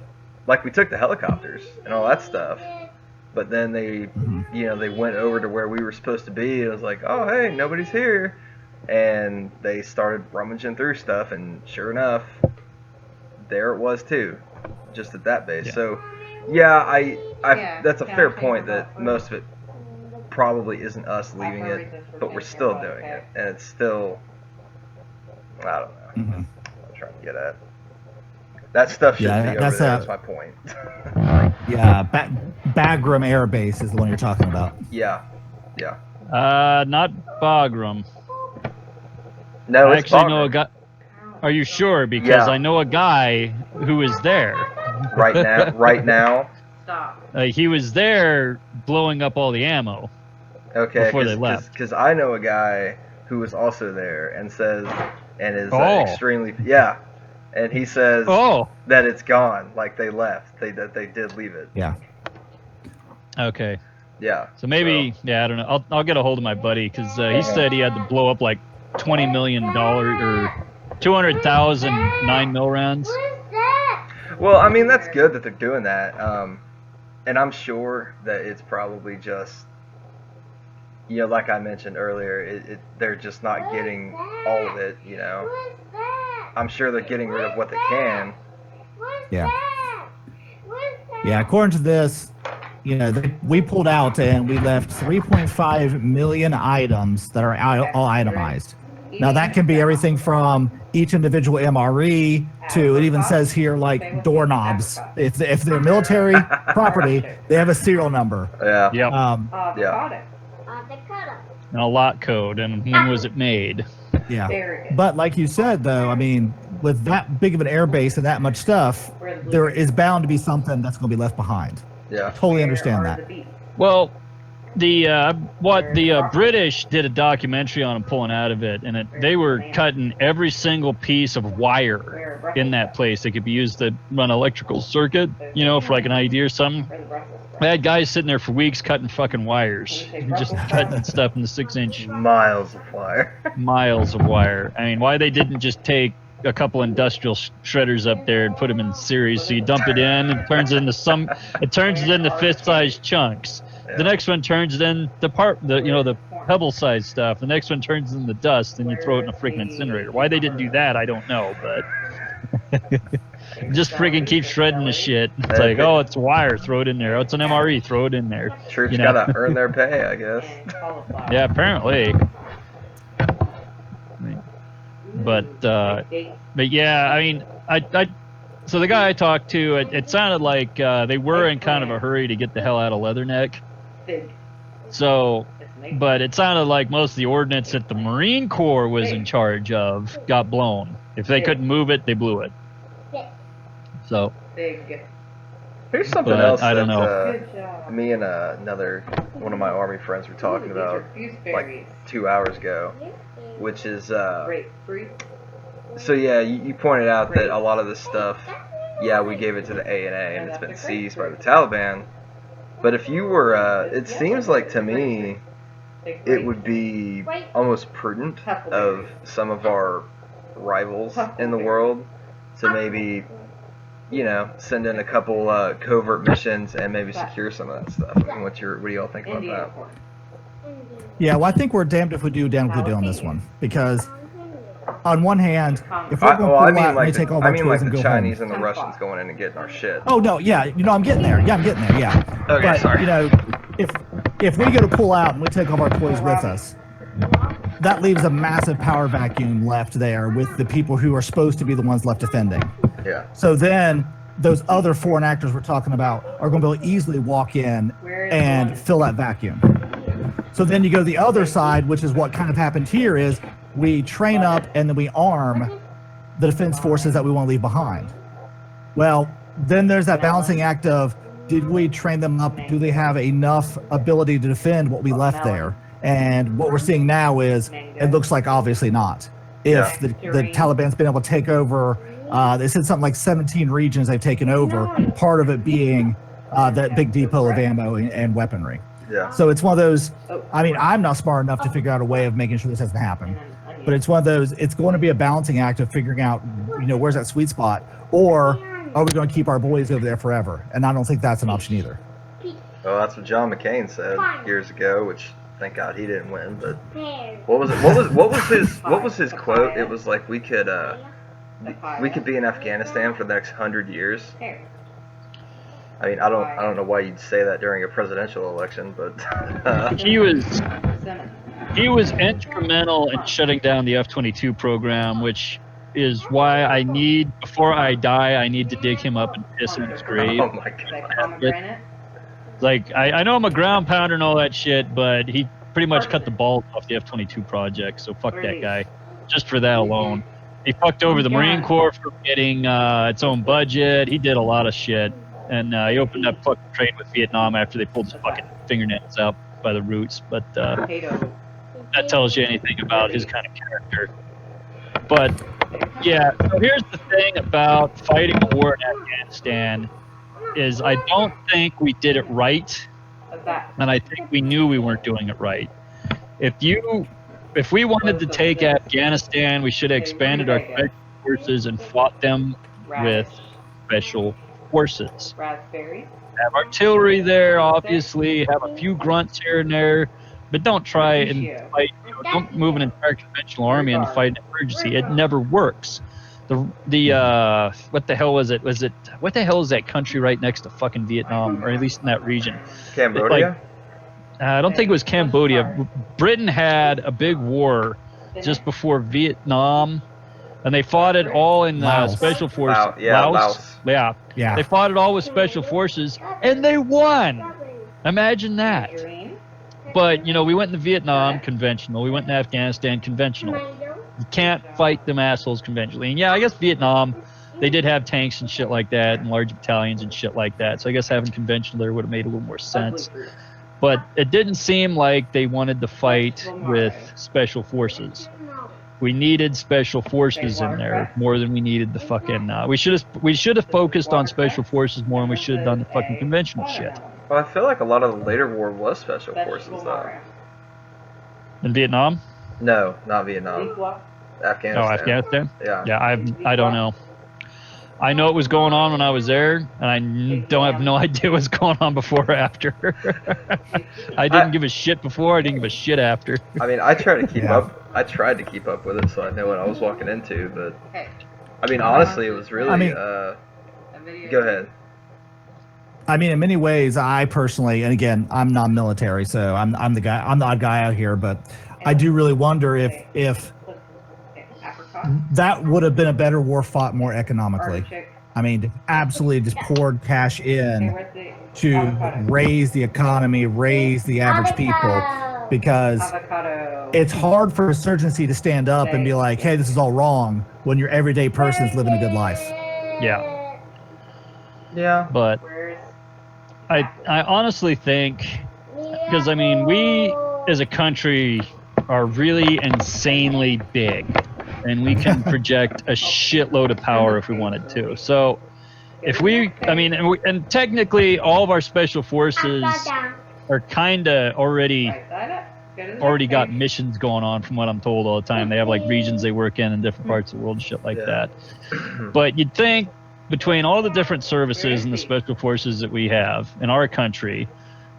like we took the helicopters and all that stuff, but then they, you know, they went over to where we were supposed to be. It was like, oh hey, nobody's here, and they started rummaging through stuff, and sure enough, there it was too, just at that base. Yeah. So, yeah, that's a fair point that most of it probably isn't us leaving it, but we're still doing it, and it's still, I don't know. I'm trying to get at. That stuff shouldn't be over there. That's my point. Yeah, Bagram Air Base is the one you're talking about. Yeah. Not Bagram. No, I it's actually Bagram. know a guy. Are you sure? Because Yeah. I know a guy who is there. Right now. Stop. He was there blowing up all the ammo. Okay, Before they left. Because I know a guy who was also there and says, and is Oh. extremely, and he says that it's gone, like they left, that they did leave it. Yeah. Okay. Yeah. So maybe, I don't know. I'll get a hold of my buddy because he said he had to blow up like $20 million or 200,000 9mm rounds. Well, I mean, that's good that they're doing that. And I'm sure that it's probably just, you know, like I mentioned earlier, they're just not getting all of it, you know. I'm sure they're getting rid of what they can. Yeah. Yeah, according to this, you know, we pulled out and we left 3.5 million items that are all itemized. Now, that can be everything from each individual MRE to, it even says here, like doorknobs. If they're military property, they have a serial number. Yeah. Yep. Yeah. And a lot code. And when was it made? Yeah. But like you said, though, I mean, with that big of an air base and that much stuff, there is bound to be something that's going to be left behind. Yeah. Totally understand that. Well, the British did a documentary on them pulling out of it, and they were cutting every single piece of wire in that place that could be used to run an electrical circuit, you know, for like an ID or something. I had guys sitting there for weeks cutting fucking wires, just cutting stuff in the 6-inch Miles of wire. miles of wire. I mean, why they didn't just take a couple industrial shredders up there and put them in series, so you dump it in and it turns it into fist-sized chunks. Yeah. The next one turns it in the pebble-sized stuff. The next one turns it into dust, and you throw it in a freaking incinerator. Why they didn't do that, I don't know, but just freaking keep shredding the shit. It's like, oh, it's wire, throw it in there. Oh, it's an MRE, throw it in there. Troops You know? gotta earn their pay, I guess. Yeah, apparently. But yeah, I mean, so the guy I talked to, it sounded like they were in kind of a hurry to get the hell out of Leatherneck. So, but it sounded like most of the ordnance that the Marine Corps was in charge of got blown. If they couldn't move it, they blew it. So, Here's something else I don't that me and another one of my Army friends were talking about like 2 hours ago, which is so yeah, you pointed out that a lot of this stuff, yeah, we gave it to the ANA and it's been seized by the Taliban. But if you were, it seems like to me, it would be almost prudent of some of our rivals in the world to maybe, you know, send in a couple covert missions and maybe secure some of that stuff. I mean, what do y'all think about that? Yeah, well, I think we're damned if we do, damned if we do on this one. Because on one hand, if we're going to pull out and we take all of our tools and the go Chinese home. and the Russians going in and getting our shit. Oh, no, yeah, you know, I'm getting there. Yeah, I'm getting there, yeah. Okay, but, sorry. you know, if we go to pull out and we take all of our toys with us, that leaves a massive power vacuum left there with the people who are supposed to be the ones left defending. Yeah. So then those other foreign actors we're talking about are going to be able to easily walk in and fill that vacuum. So then you go to the other side, which is what kind of happened here, is we train up and then we arm the defense forces that we want to leave behind. Well, then there's that balancing act of, did we train them up? Do they have enough ability to defend what we left there? And what we're seeing now is it looks like obviously not. If the Taliban's been able to take over, they said something like 17 regions they've taken over, part of it being that big depot of ammo and weaponry. Yeah. So it's one of those, I mean, I'm not smart enough to figure out a way of making sure this doesn't happen. But it's one of those, it's going to be a balancing act of figuring out, where's that sweet spot? Or are we going to keep our boys over there forever? And I don't think that's an option either. Well, that's what John McCain said years ago, which thank God he didn't win. But what was it? What was his quote? It was like we could be in Afghanistan for the next 100 years. I mean, I don't know why you'd say that during a presidential election, but he was instrumental in shutting down the F-22 program, which is why before I die, I need to dig him up and piss in his grave. Oh my God. Like, I know I'm a ground pounder and all that shit, but he pretty much cut the balls off the F-22 project, so fuck that guy. Just for that alone. He fucked over the Marine Corps for getting its own budget. He did a lot of shit. And he opened up fucking trade with Vietnam after they pulled his fucking fingernails out by the roots. But that tells you anything about his kind of character. But yeah, so here's the thing about fighting a war in Afghanistan is I don't think we did it right, and I think we knew we weren't doing it right. If we wanted to take Afghanistan, we should have expanded our special forces and fought them with special forces. Have artillery there, obviously, have a few grunts here and there, but don't try and fight, don't move an entire conventional army and fight an emergency. It never works. The what the hell was it? What the hell is that country right next to fucking Vietnam, or at least in that region? Cambodia? I don't think it was Cambodia. Britain had a big war just before Vietnam, and they fought it all in special forces. Laos. Yeah. They fought it all with special forces, and they won. Imagine that. But, we went in the Vietnam conventional. We went in Afghanistan conventional. You can't fight them assholes conventionally. And yeah, I guess Vietnam, they did have tanks and shit like that, and large battalions and shit like that. So I guess having conventional there would have made a little more sense. But it didn't seem like they wanted to fight with special forces. We needed special forces in there more than we needed the fucking. We should have focused on special forces more, and we should have done the fucking conventional shit. Well, I feel like a lot of the later war was special forces, though. In Vietnam? No, not Vietnam. Afghanistan. Oh, Afghanistan? Yeah. Yeah, I don't know. I know it was going on when I was there, and I don't have no idea what's going on before or after. I didn't give a shit before. I didn't give a shit after. I mean, I tried to keep up. I tried to keep up with it, so I know what I was walking into. But I mean, honestly, it was really. Go ahead. I mean, in many ways, I personally, and again, I'm non-military, so I'm the odd guy out here, but I do really wonder if that would have been a better war fought more economically. I mean, absolutely just poured cash in to raise the economy, raise the average people, because it's hard for insurgency to stand up and be like, hey, this is all wrong, when your everyday person's living a good life. Yeah. But I honestly think, because I mean, we as a country are really insanely big, and we can project a shitload of power if we wanted to. So if and technically all of our special forces are kind of already got missions going on, from what I'm told all the time. They have like regions they work in different parts of the world and shit like that. But you'd think between all the different services and the special forces that we have in our country,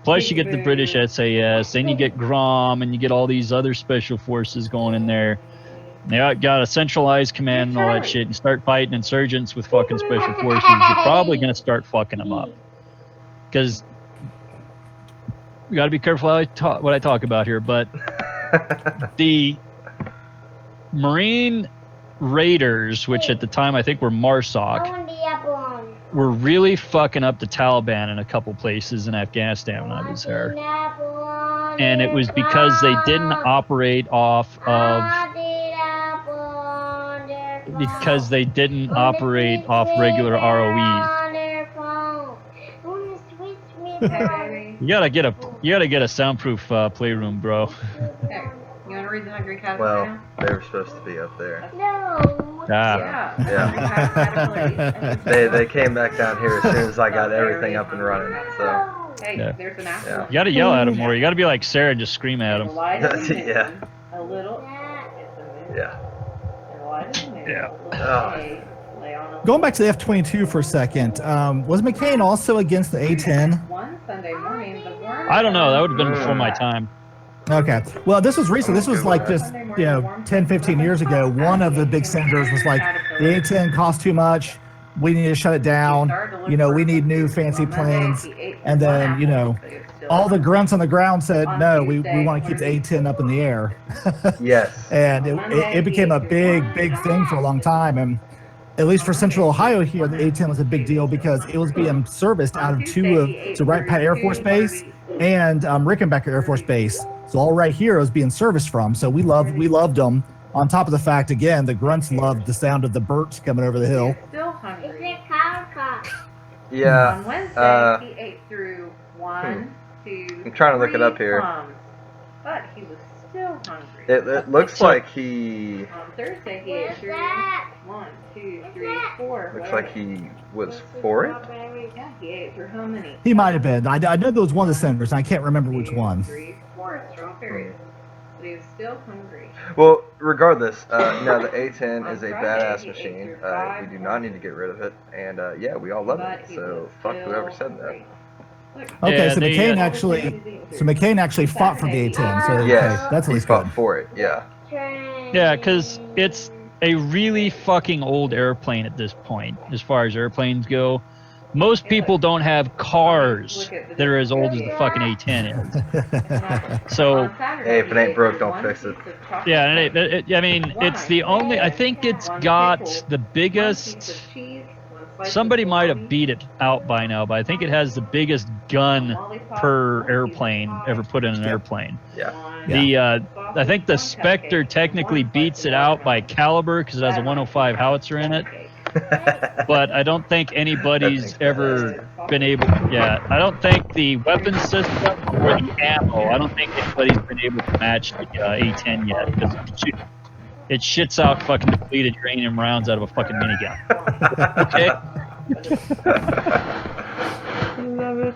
plus you get the British SAS, then you get GROM, and you get all these other special forces going in there. They got a centralized command and all that shit. You start fighting insurgents with fucking special forces, you're probably going to start fucking them up. Because we got to be careful what I talk about here, but the Marine Raiders, which at the time I think were MARSOC, were really fucking up the Taliban in a couple places in Afghanistan when I was there. And it was because they didn't operate off regular ROEs. Hey, You gotta get a soundproof playroom, bro. hey, you want to read the Hungry Cat Well, now? they were supposed to be up there. No. Ah. Yeah. They came back down here as soon as I got everything up and running. So Hey, Yeah. there's an apple. Yeah. You gotta yell at him more. You gotta be like Sarah and just scream at him. Yeah. A little. yeah. Yeah. Going back to the F-22 for a second, was McCain also against the A-10? One Sunday morning, the warm. I don't know. That would have been before my time. Okay. Well, this was recent. This was like just, 10, 15 years ago. One of the big senators was like, the A-10 costs too much. We need to shut it down. We need new fancy planes. And then, all the grunts on the ground said, no, we want to keep the A-10 up in the air. Yes. And it became a big thing for a long time. And at least for Central Ohio here, the A-10 was a big deal because it was being serviced out of Wright Pat Air Force Base and Rickenbacker Air Force Base. So all right here was being serviced from. So we loved them. On top of the fact, again, the grunts loved the sound of the birds coming over the hill. Still hungry. Yeah. On Wednesday, he ate through 1, 2, I'm trying to look it up 3 here. plums, but he was still hungry. It looks like he On Thursday, he ate through 1, 2, 3, 4. looks like he was for it. Yeah, he ate through how many? He might have been. I know there was one of the senators, and I can't remember which 2, one. 3, 4 strawberries. But he was still hungry. Well, regardless, no, the A-10 is a badass machine. We do not need to get rid of it, and yeah, we all love But it. he So was fuck still whoever said that. hungry. Look, Okay, Yeah, so they, McCain actually fought for the A-10. So Yes, okay, that's at he least fought good. for it. Yeah. Yeah, because it's a really fucking old airplane at this point, as far as airplanes go. Most people don't have cars that are as old as the fucking A-10 is. So, Hey, if it ain't broke, don't fix it. yeah, and I mean, it's the only, I think it's got the biggest, somebody might have beat it out by now, but I think it has the biggest gun per airplane ever put in an airplane. Yeah. I think the Spectre technically beats it out by caliber because it has a 105 howitzer in it. But I don't think anybody's ever been able to get. I don't think the weapon system or the ammo, I don't think anybody's been able to match the A-10 yet because it shits out fucking depleted uranium rounds out of a fucking minigun. Okay? Love it.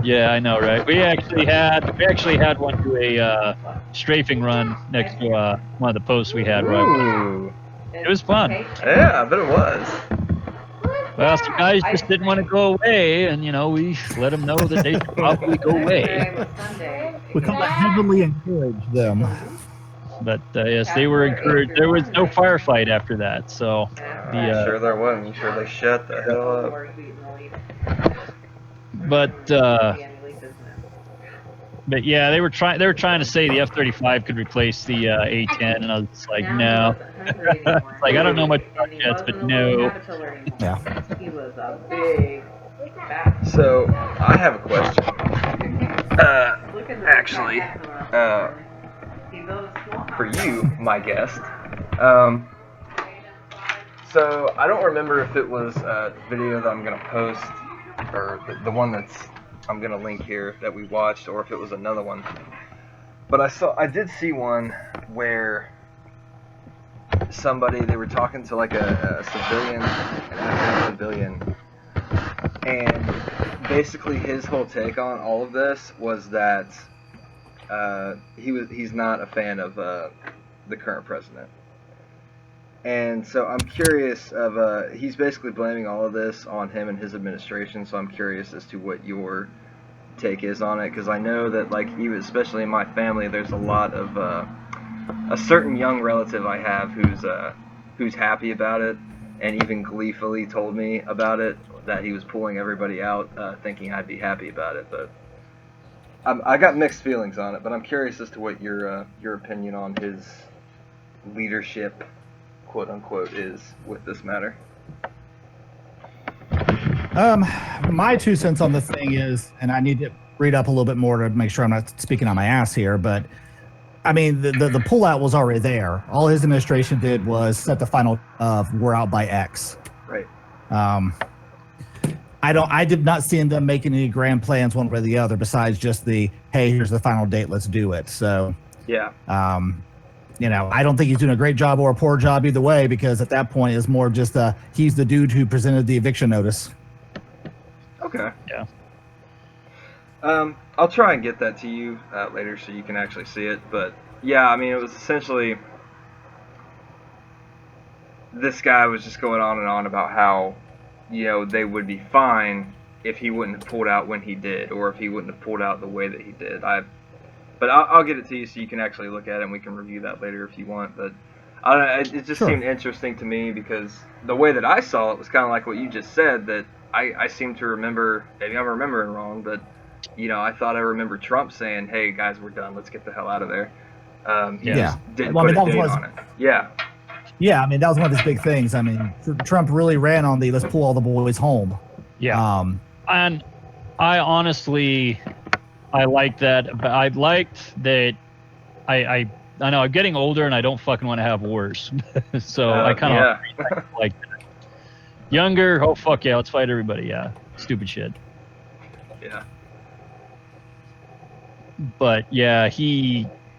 Yeah, I know, right? We actually had one do a strafing run next to one of the posts we had. Right? Ooh. It was fun. Yeah, I bet it was. Well, some guys just didn't want to go away, and we let them know that they should probably go away. We kind of heavily encouraged them. But yes, they were encouraged. There was no firefight after that, so Sure there wasn't. You sure they shut the hell up? But yeah, they were trying to say the F-35 could replace the A-10, and I was just like, no. It's like, I don't know much about jets, but no. Yeah. He was a big So I have a question. Actually, for you, my guest. So I don't remember if it was a video that I'm gonna post or the one that's I'm gonna link here that we watched, or if it was another one. But I did see one where they were talking to like a civilian, an Afghan civilian, and basically his whole take on all of this was that he's not a fan of the current president. And so I'm curious of he's basically blaming all of this on him and his administration, so I'm curious as to what your take is on it, because I know that, like, even especially in my family, there's a lot of a certain young relative I have who's happy about it, and even gleefully told me about it, that he was pulling everybody out thinking I'd be happy about it. But I got mixed feelings on it, but I'm curious as to what your opinion on his leadership, quote unquote, is with this matter. My 2 cents on this thing is, and I need to read up a little bit more to make sure I'm not speaking on my ass here, but I mean, the pullout was already there. All his administration did was set the final we're out by X. Right. I did not see them making any grand plans one way or the other besides just the, hey, here's the final date, let's do it. So Yeah. I don't think he's doing a great job or a poor job either way, because at that point it's more just he's the dude who presented the eviction notice. Okay. Yeah. I'll try and get that to you later so you can actually see it. But yeah, I mean, it was essentially this guy was just going on and on about how, they would be fine if he wouldn't have pulled out when he did, or if he wouldn't have pulled out the way that he did. But I'll get it to you so you can actually look at it, and we can review that later if you want. But I don't know, it just seemed interesting to me because the way that I saw it was kind of like what you just said, that I seem to remember, maybe I'm remembering wrong, but, I thought I remember Trump saying, hey, guys, we're done. Let's get the hell out of there. He just didn't put a date on it. Yeah. Yeah, I mean, that was one of his big things. I mean, Trump really ran on the let's pull all the boys home. Yeah. And I honestly, I like that. But I liked that I know I'm getting older and I don't fucking want to have wars. So I kind of like that. Younger, oh, fuck yeah, let's fight everybody. Yeah. Stupid shit. Yeah. But yeah,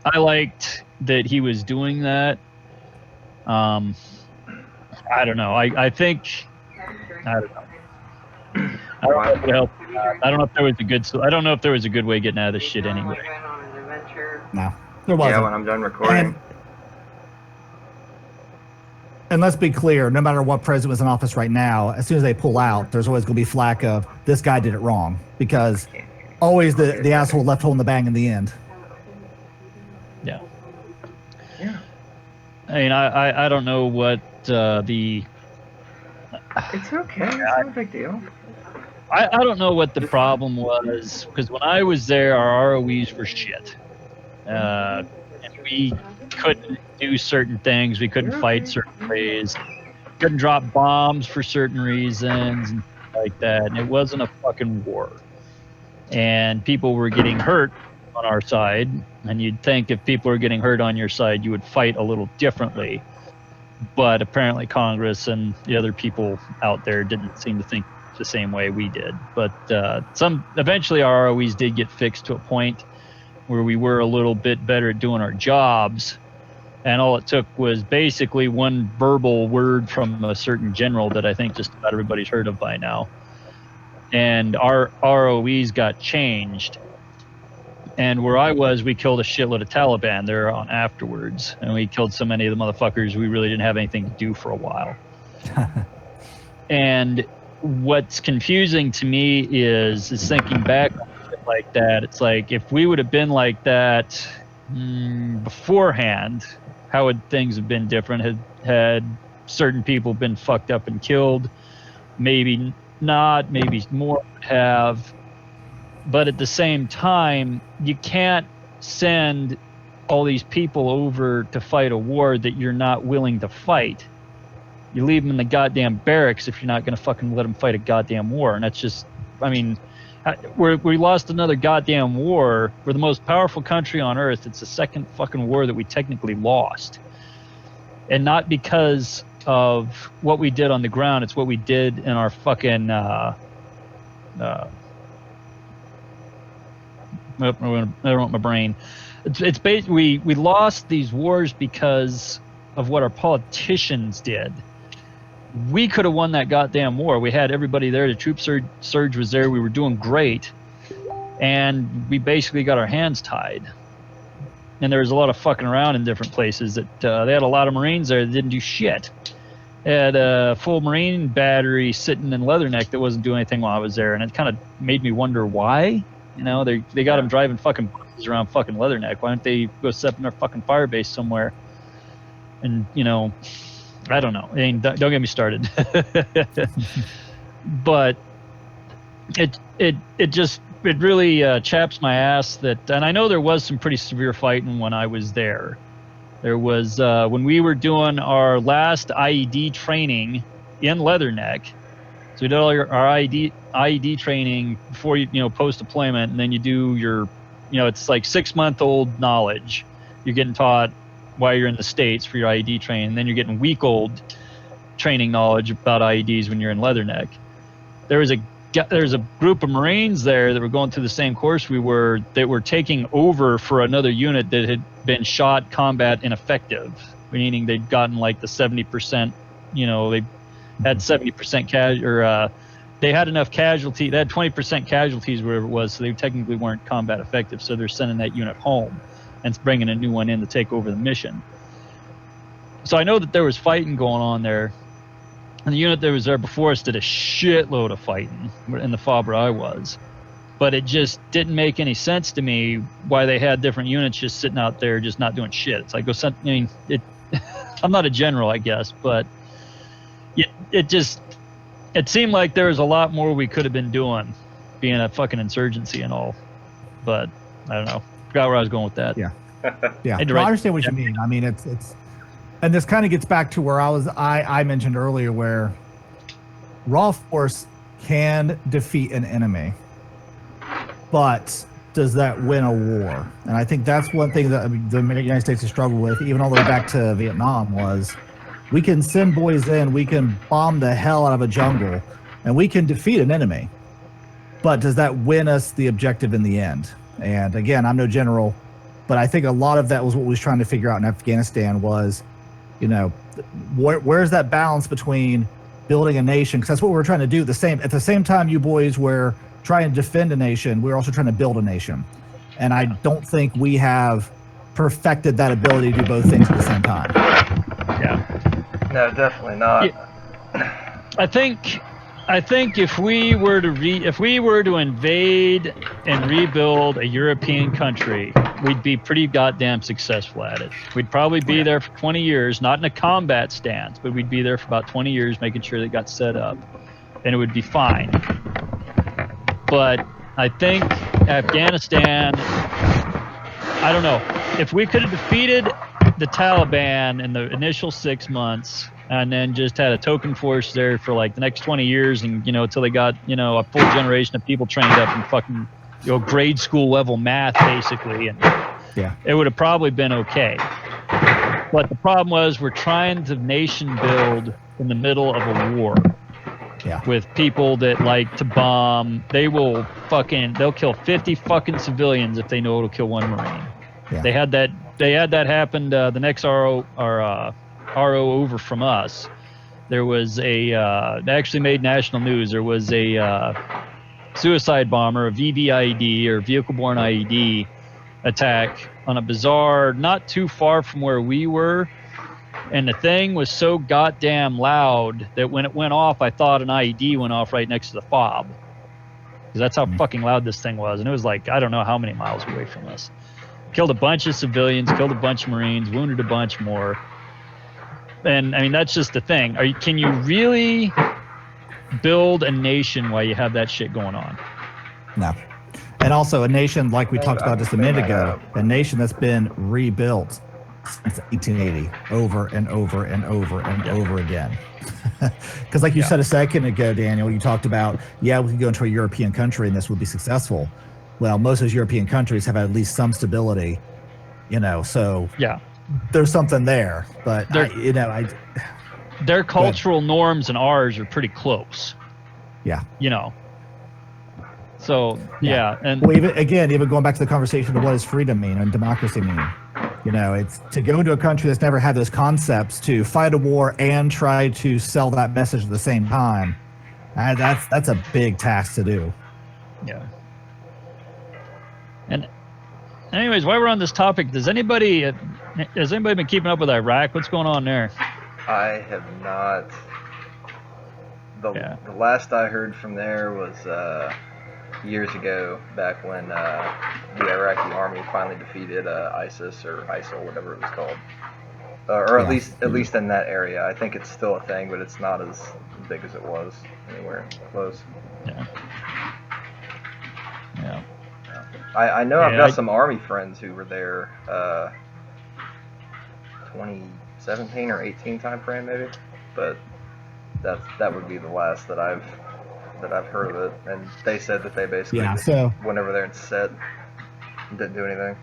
I liked that he was doing that. I don't know. I think I don't know. I don't know if it helped. I don't know if there was a good. I don't know if there was a good way of getting out of this shit anyway. No, there wasn't. Yeah, when I'm done recording. And let's be clear, no matter what president was in office right now, as soon as they pull out, there's always going to be flack of this guy did it wrong, because always the asshole left holding the bag in the end. Yeah. Yeah. I mean, I don't know what the. It's okay. It's not a big deal. I don't know what the problem was, because when I was there, our ROEs were shit. And we couldn't do certain things. We couldn't fight certain ways. Couldn't drop bombs for certain reasons and like that. And it wasn't a fucking war. And people were getting hurt on our side. And you'd think if people were getting hurt on your side, you would fight a little differently. But apparently Congress and the other people out there didn't seem to think the same way we did. But eventually our ROEs did get fixed to a point where we were a little bit better at doing our jobs. And all it took was basically one verbal word from a certain general that I think just about everybody's heard of by now. And our ROEs got changed. And where I was, we killed a shitload of Taliban there on afterwards. And we killed so many of the motherfuckers, we really didn't have anything to do for a while. And what's confusing to me is thinking back on shit like that. It's like, if we would have been like that beforehand, how would things have been different? Had certain people been fucked up and killed? Maybe not, maybe more would have. But at the same time, you can't send all these people over to fight a war that you're not willing to fight. You leave them in the goddamn barracks if you're not going to fucking let them fight a goddamn war. And that's just, I mean, we lost another goddamn war. We're the most powerful country on earth. It's the second fucking war that we technically lost. And not because of what we did on the ground. It's what we did in our fucking, I don't want my brain. It's basically, we lost these wars because of what our politicians did. We could have won that goddamn war. We had everybody there. The troop surge was there. We were doing great. And we basically got our hands tied. And there was a lot of fucking around in different places. That they had a lot of Marines there that didn't do shit. They had a full Marine battery sitting in Leatherneck that wasn't doing anything while I was there. And it kind of made me wonder why. You know, they got them driving fucking buses around fucking Leatherneck. Why don't they go set up in their fucking fire base somewhere? And, you know, I don't know. I mean, don't get me started. But it really chaps my ass that, and I know there was some pretty severe fighting when I was there. There was when we were doing our last IED training in Leatherneck. So we did all our IED training before you post deployment, and then you do your, it's like 6-month-old knowledge. You're getting taught while you're in the States for your IED training, and then you're getting week-old training knowledge about IEDs when you're in Leatherneck. There was a there's a group of Marines there that were going through the same course we were, that were taking over for another unit that had been shot combat ineffective, meaning they'd gotten like the 70%, you know, they had 70% they had enough casualty, they had 20% casualties, whatever it was, so they technically weren't combat effective, so they're sending that unit home and bringing a new one in to take over the mission. So I know that there was fighting going on there, and the unit that was there before us did a shitload of fighting in the FOB where I was, but it just didn't make any sense to me why they had different units just sitting out there just not doing shit. It's like, go send, I mean, I'm not a general, I guess, but it seemed like there was a lot more we could have been doing, being a fucking insurgency and all. But I don't know. Forgot where I was going with that. Yeah. Yeah. I understand what you mean. I mean, it's, and this kind of gets back to where I mentioned earlier, where raw force can defeat an enemy, but does that win a war? And I think that's one thing that the United States has struggled with, even all the way back to Vietnam, was we can send boys in, we can bomb the hell out of a jungle, and we can defeat an enemy. But does that win us the objective in the end? And again, I'm no general, but I think a lot of that was what we was trying to figure out in Afghanistan was, you know, where's that balance between building a nation? Because that's what we're trying to do. At the same time, you boys were trying to defend a nation, we're also trying to build a nation. And I don't think we have perfected that ability to do both things at the same time. Yeah. No, definitely not. Yeah. I think if we were to invade and rebuild a European country, we'd be pretty goddamn successful at it. We'd probably be there for 20 years, not in a combat stance, but we'd be there for about 20 years making sure they got set up, and it would be fine. But I think Afghanistan, I don't know, if we could have defeated the Taliban in the initial 6 months and then just had a token force there for like the next 20 years and, you know, until they got, you know, a full generation of people trained up in fucking, you know, grade school level math basically, and it would have probably been okay. But the problem was we're trying to nation build in the middle of a war. Yeah. With people that like to bomb. They'll kill 50 fucking civilians if they know it'll kill one Marine. Yeah. They had that happen the next RO over from us. There was they actually made national news. There was a suicide bomber, a VBIED or vehicle-borne IED attack on a bazaar not too far from where we were. And the thing was so goddamn loud that when it went off, I thought an IED went off right next to the fob. Because that's how fucking loud this thing was. And it was like, I don't know how many miles away from us. Killed a bunch of civilians, killed a bunch of Marines, wounded a bunch more. And I mean, that's just the thing. Can you really build a nation while you have that shit going on? No. And also a nation, like we talked about just a minute ago, a nation that's been rebuilt since 1880 over and over and over and over again. Because like you said a second ago, Daniel, you talked about, we could go into a European country and this would be successful. Well, most of those European countries have at least some stability, you know, so there's something there. But, their cultural norms and ours are pretty close. Yeah. You know. So, and well, even going back to the conversation of what does freedom mean and democracy mean? You know, it's to go into a country that's never had those concepts, to fight a war and try to sell that message at the same time. That's a big task to do. Yeah. And anyways, while we're on this topic, has anybody been keeping up with Iraq? What's going on there? I have not. The last I heard from there was years ago, back when the Iraqi army finally defeated ISIS or ISIL, whatever it was called, or at least in that area. I think it's still a thing, but it's not as big as it was anywhere close. Yeah. Yeah. I know I've got some army friends who were there 2017 or 18 time frame maybe, but that would be the last that I've heard of it, and they said that they basically went over there and set, didn't do anything.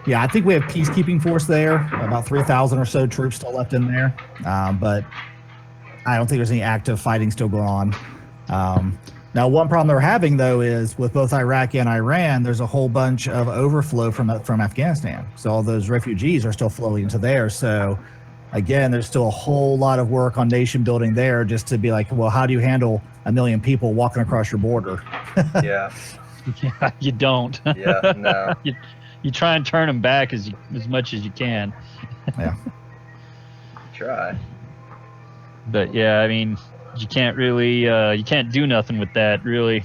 Yeah, I think we have peacekeeping force there, about 3,000 or so troops still left in there, but I don't think there's any active fighting still going on. Now, one problem they're having, though, is with both Iraq and Iran, there's a whole bunch of overflow from Afghanistan. So all those refugees are still flowing into there. So, again, there's still a whole lot of work on nation building there just to be like, well, how do you handle 1 million people walking across your border? Yeah. Yeah, you don't. Yeah, no. You try and turn them back as much as you can. Yeah. Try. But yeah, I mean, you can't really, you can't do nothing with that, really.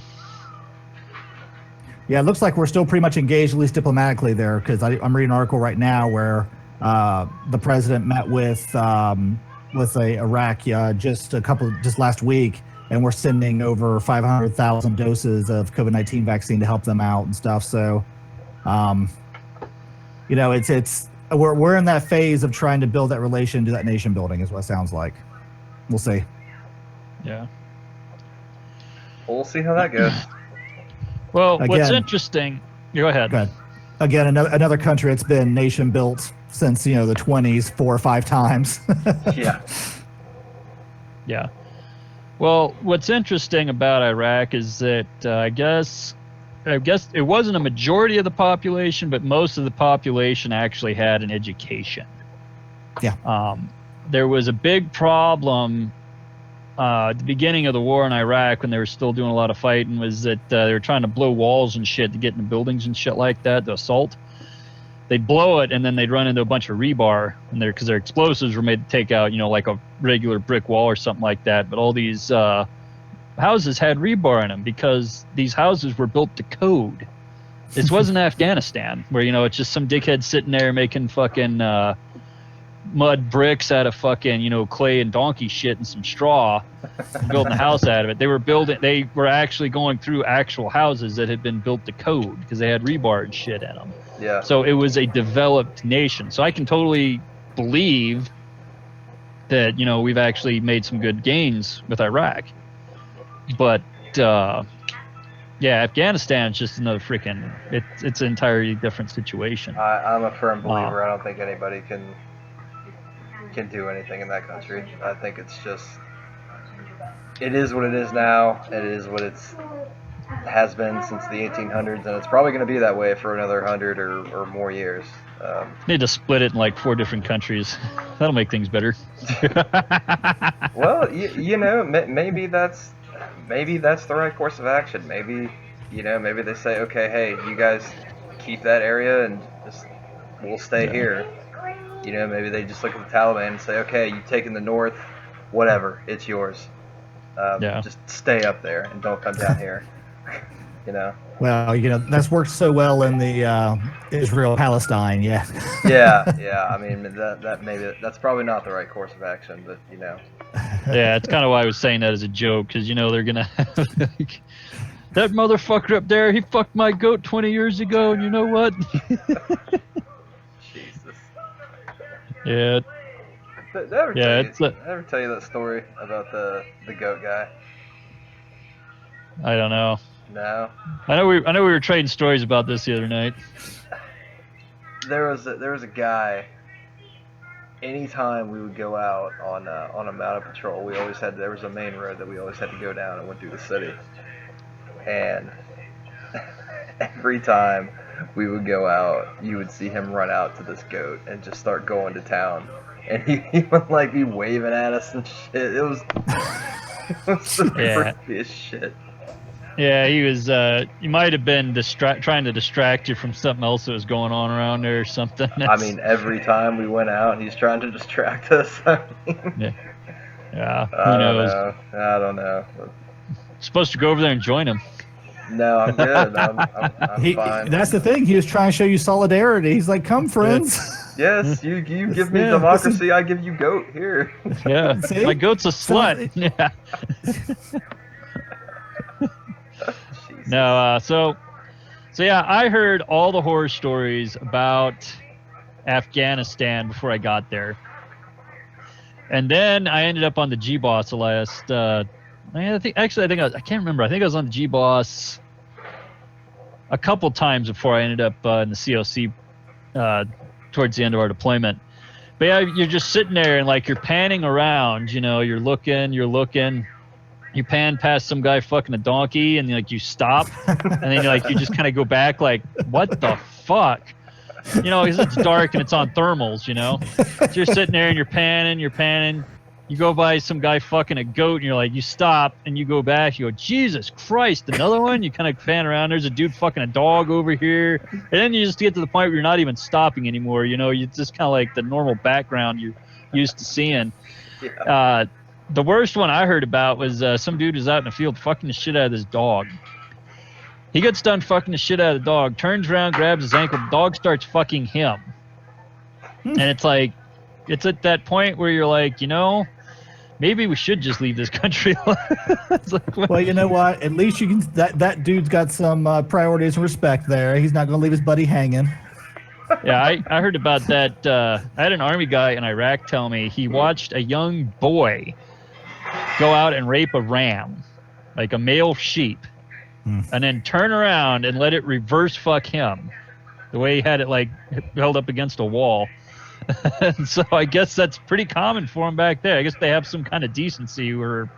Yeah, it looks like we're still pretty much engaged, at least diplomatically there, because I'm reading an article right now where the president met with Iraq just last week, and we're sending over 500,000 doses of COVID-19 vaccine to help them out and stuff. So, you know, we're in that phase of trying to build that relation, do that nation building, is what it sounds like. We'll see. Yeah. We'll see how that goes. Well, what's Again- interesting? Go ahead. Good. Again, another country that's been nation built since the 20s 4 or 5 times. Yeah. Yeah. Well, what's interesting about Iraq is that I guess it wasn't a majority of the population, but most of the population actually had an education. Yeah. There was a big problem at the beginning of the war in Iraq when they were still doing a lot of fighting, was that they were trying to blow walls and shit to get into buildings and shit like that, the assault. They'd blow it, and then they'd run into a bunch of rebar, and because their explosives were made to take out, like a regular brick wall or something like that. But all these houses had rebar in them because these houses were built to code. This wasn't Afghanistan, where it's just some dickhead sitting there making fucking mud bricks out of fucking clay and donkey shit and some straw, and building a house out of it. They were actually going through actual houses that had been built to code because they had rebar and shit in them. Yeah. So it was a developed nation. So I can totally believe that we've actually made some good gains with Iraq, but yeah, Afghanistan is just another freaking. It's an entirely different situation. I'm a firm believer. I don't think anybody can do anything in that country. I think it's just, it is what it is now. It is what it has been since the 1800s, and it's probably going to be that way for another 100 or more years. Need to split it in like 4 different countries. That'll make things better. Well, maybe that's the right course of action. Maybe they say, okay, hey, you guys keep that area and we'll stay here. Maybe they just look at the Taliban and say, okay, you've taken the north, whatever, it's yours. Just stay up there and don't come down here. Well, that's worked so well in the Israel-Palestine, yeah. Yeah. I mean, that's probably not the right course of action, but Yeah, it's kind of why I was saying that as a joke, because they're gonna have that motherfucker up there. He fucked my goat 20 years ago, and you know what? Jesus. Yeah. Did I ever tell you that story about the goat guy? I don't know. No. I know we were trading stories about this the other night. There was a guy. Anytime we would go out on a mounted patrol, there was a main road that we always had to go down and went through the city. And every time we would go out, you would see him run out to this goat and just start going to town. And he would be waving at us and shit. It was the creepiest shit. Yeah, he was. He might have been trying to distract you from something else that was going on around there or something. I mean, every time we went out, he's trying to distract us. Yeah. Who knows? I don't know. Supposed to go over there and join him. No, I'm good. I'm fine. That's the thing. He was trying to show you solidarity. He's like, "Come, friends." Yes, you give me democracy. I give you goat here. Yeah, my goat's a slut. Yeah. No, so yeah, I heard all the horror stories about Afghanistan before I got there, and then I ended up on the G-Boss the last. I can't remember. I think I was on the G-Boss a couple times before I ended up in the COC towards the end of our deployment. But yeah, you're just sitting there and you're panning around. You're looking. you pan past some guy fucking a donkey, and like you stop, and then you just kind of go back like, what the fuck? You know, because it's dark and it's on thermals, you know. So you're sitting there and you're panning. You go by some guy fucking a goat, and you're like, you stop, and you go back. You go, Jesus Christ, another one? You kind of pan around. There's a dude fucking a dog over here. And then you just get to the point where you're not even stopping anymore. You know, you just kind of like the normal background you're used to seeing. Yeah. The worst one I heard about was some dude was out in the field fucking the shit out of this dog. He gets done fucking the shit out of the dog, turns around, grabs his ankle, the dog starts fucking him. And it's like, it's at that point where you're like, you know, maybe we should just leave this country. It's like, Well, you know what? At least you can. That dude's got some priorities and respect there. He's not going to leave his buddy hanging. Yeah, I heard about that. I had an Army guy in Iraq tell me he watched a young boy go out and rape a ram, like a male sheep, and then turn around and let it reverse fuck him, the way he had it like held up against a wall. And so I guess that's pretty common for them back there. I guess they have some kind of decency or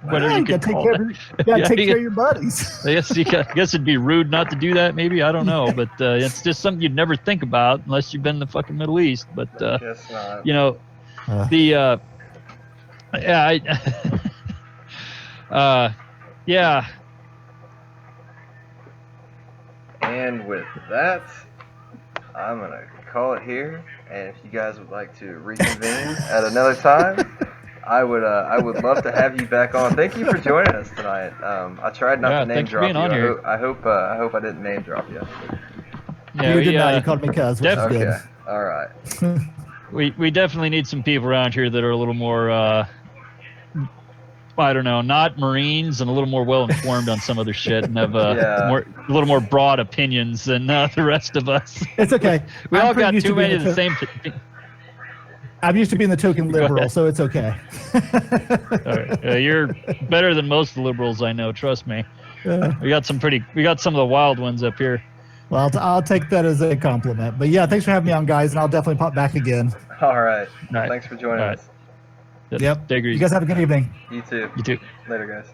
whatever you could call it. You got to take care of your buddies. I guess it'd be rude not to do that. Maybe, I don't know, but it's just something you'd never think about unless you've been in the fucking Middle East. But Guess not. you know, yeah. And with that, I'm gonna call it here. And if you guys would like to reconvene at another time, I would love to have you back on. Thank you for joining us tonight. I tried not to name thanks for drop being you. on here. I hope I didn't name drop you. Yeah, You did not. You called me cuz, which is Okay. good. All right. We definitely need some people around here that are a little more I don't know, not Marines, and a little more well-informed on some other shit, and have a little more broad opinions than the rest of us. It's okay. We I'm all pretty got used too to being many of the same. I'm used to being the token Go liberal, ahead. so it's okay. All right. You're better than most of the liberals I know. Trust me. We got some of the wild ones up here. Well, I'll take that as a compliment. But yeah, thanks for having me on, guys, and I'll definitely pop back again. All right. All right. Thanks for joining All right. us. Yep. Take it You easy. guys have a good evening. You too. You too. Later, guys.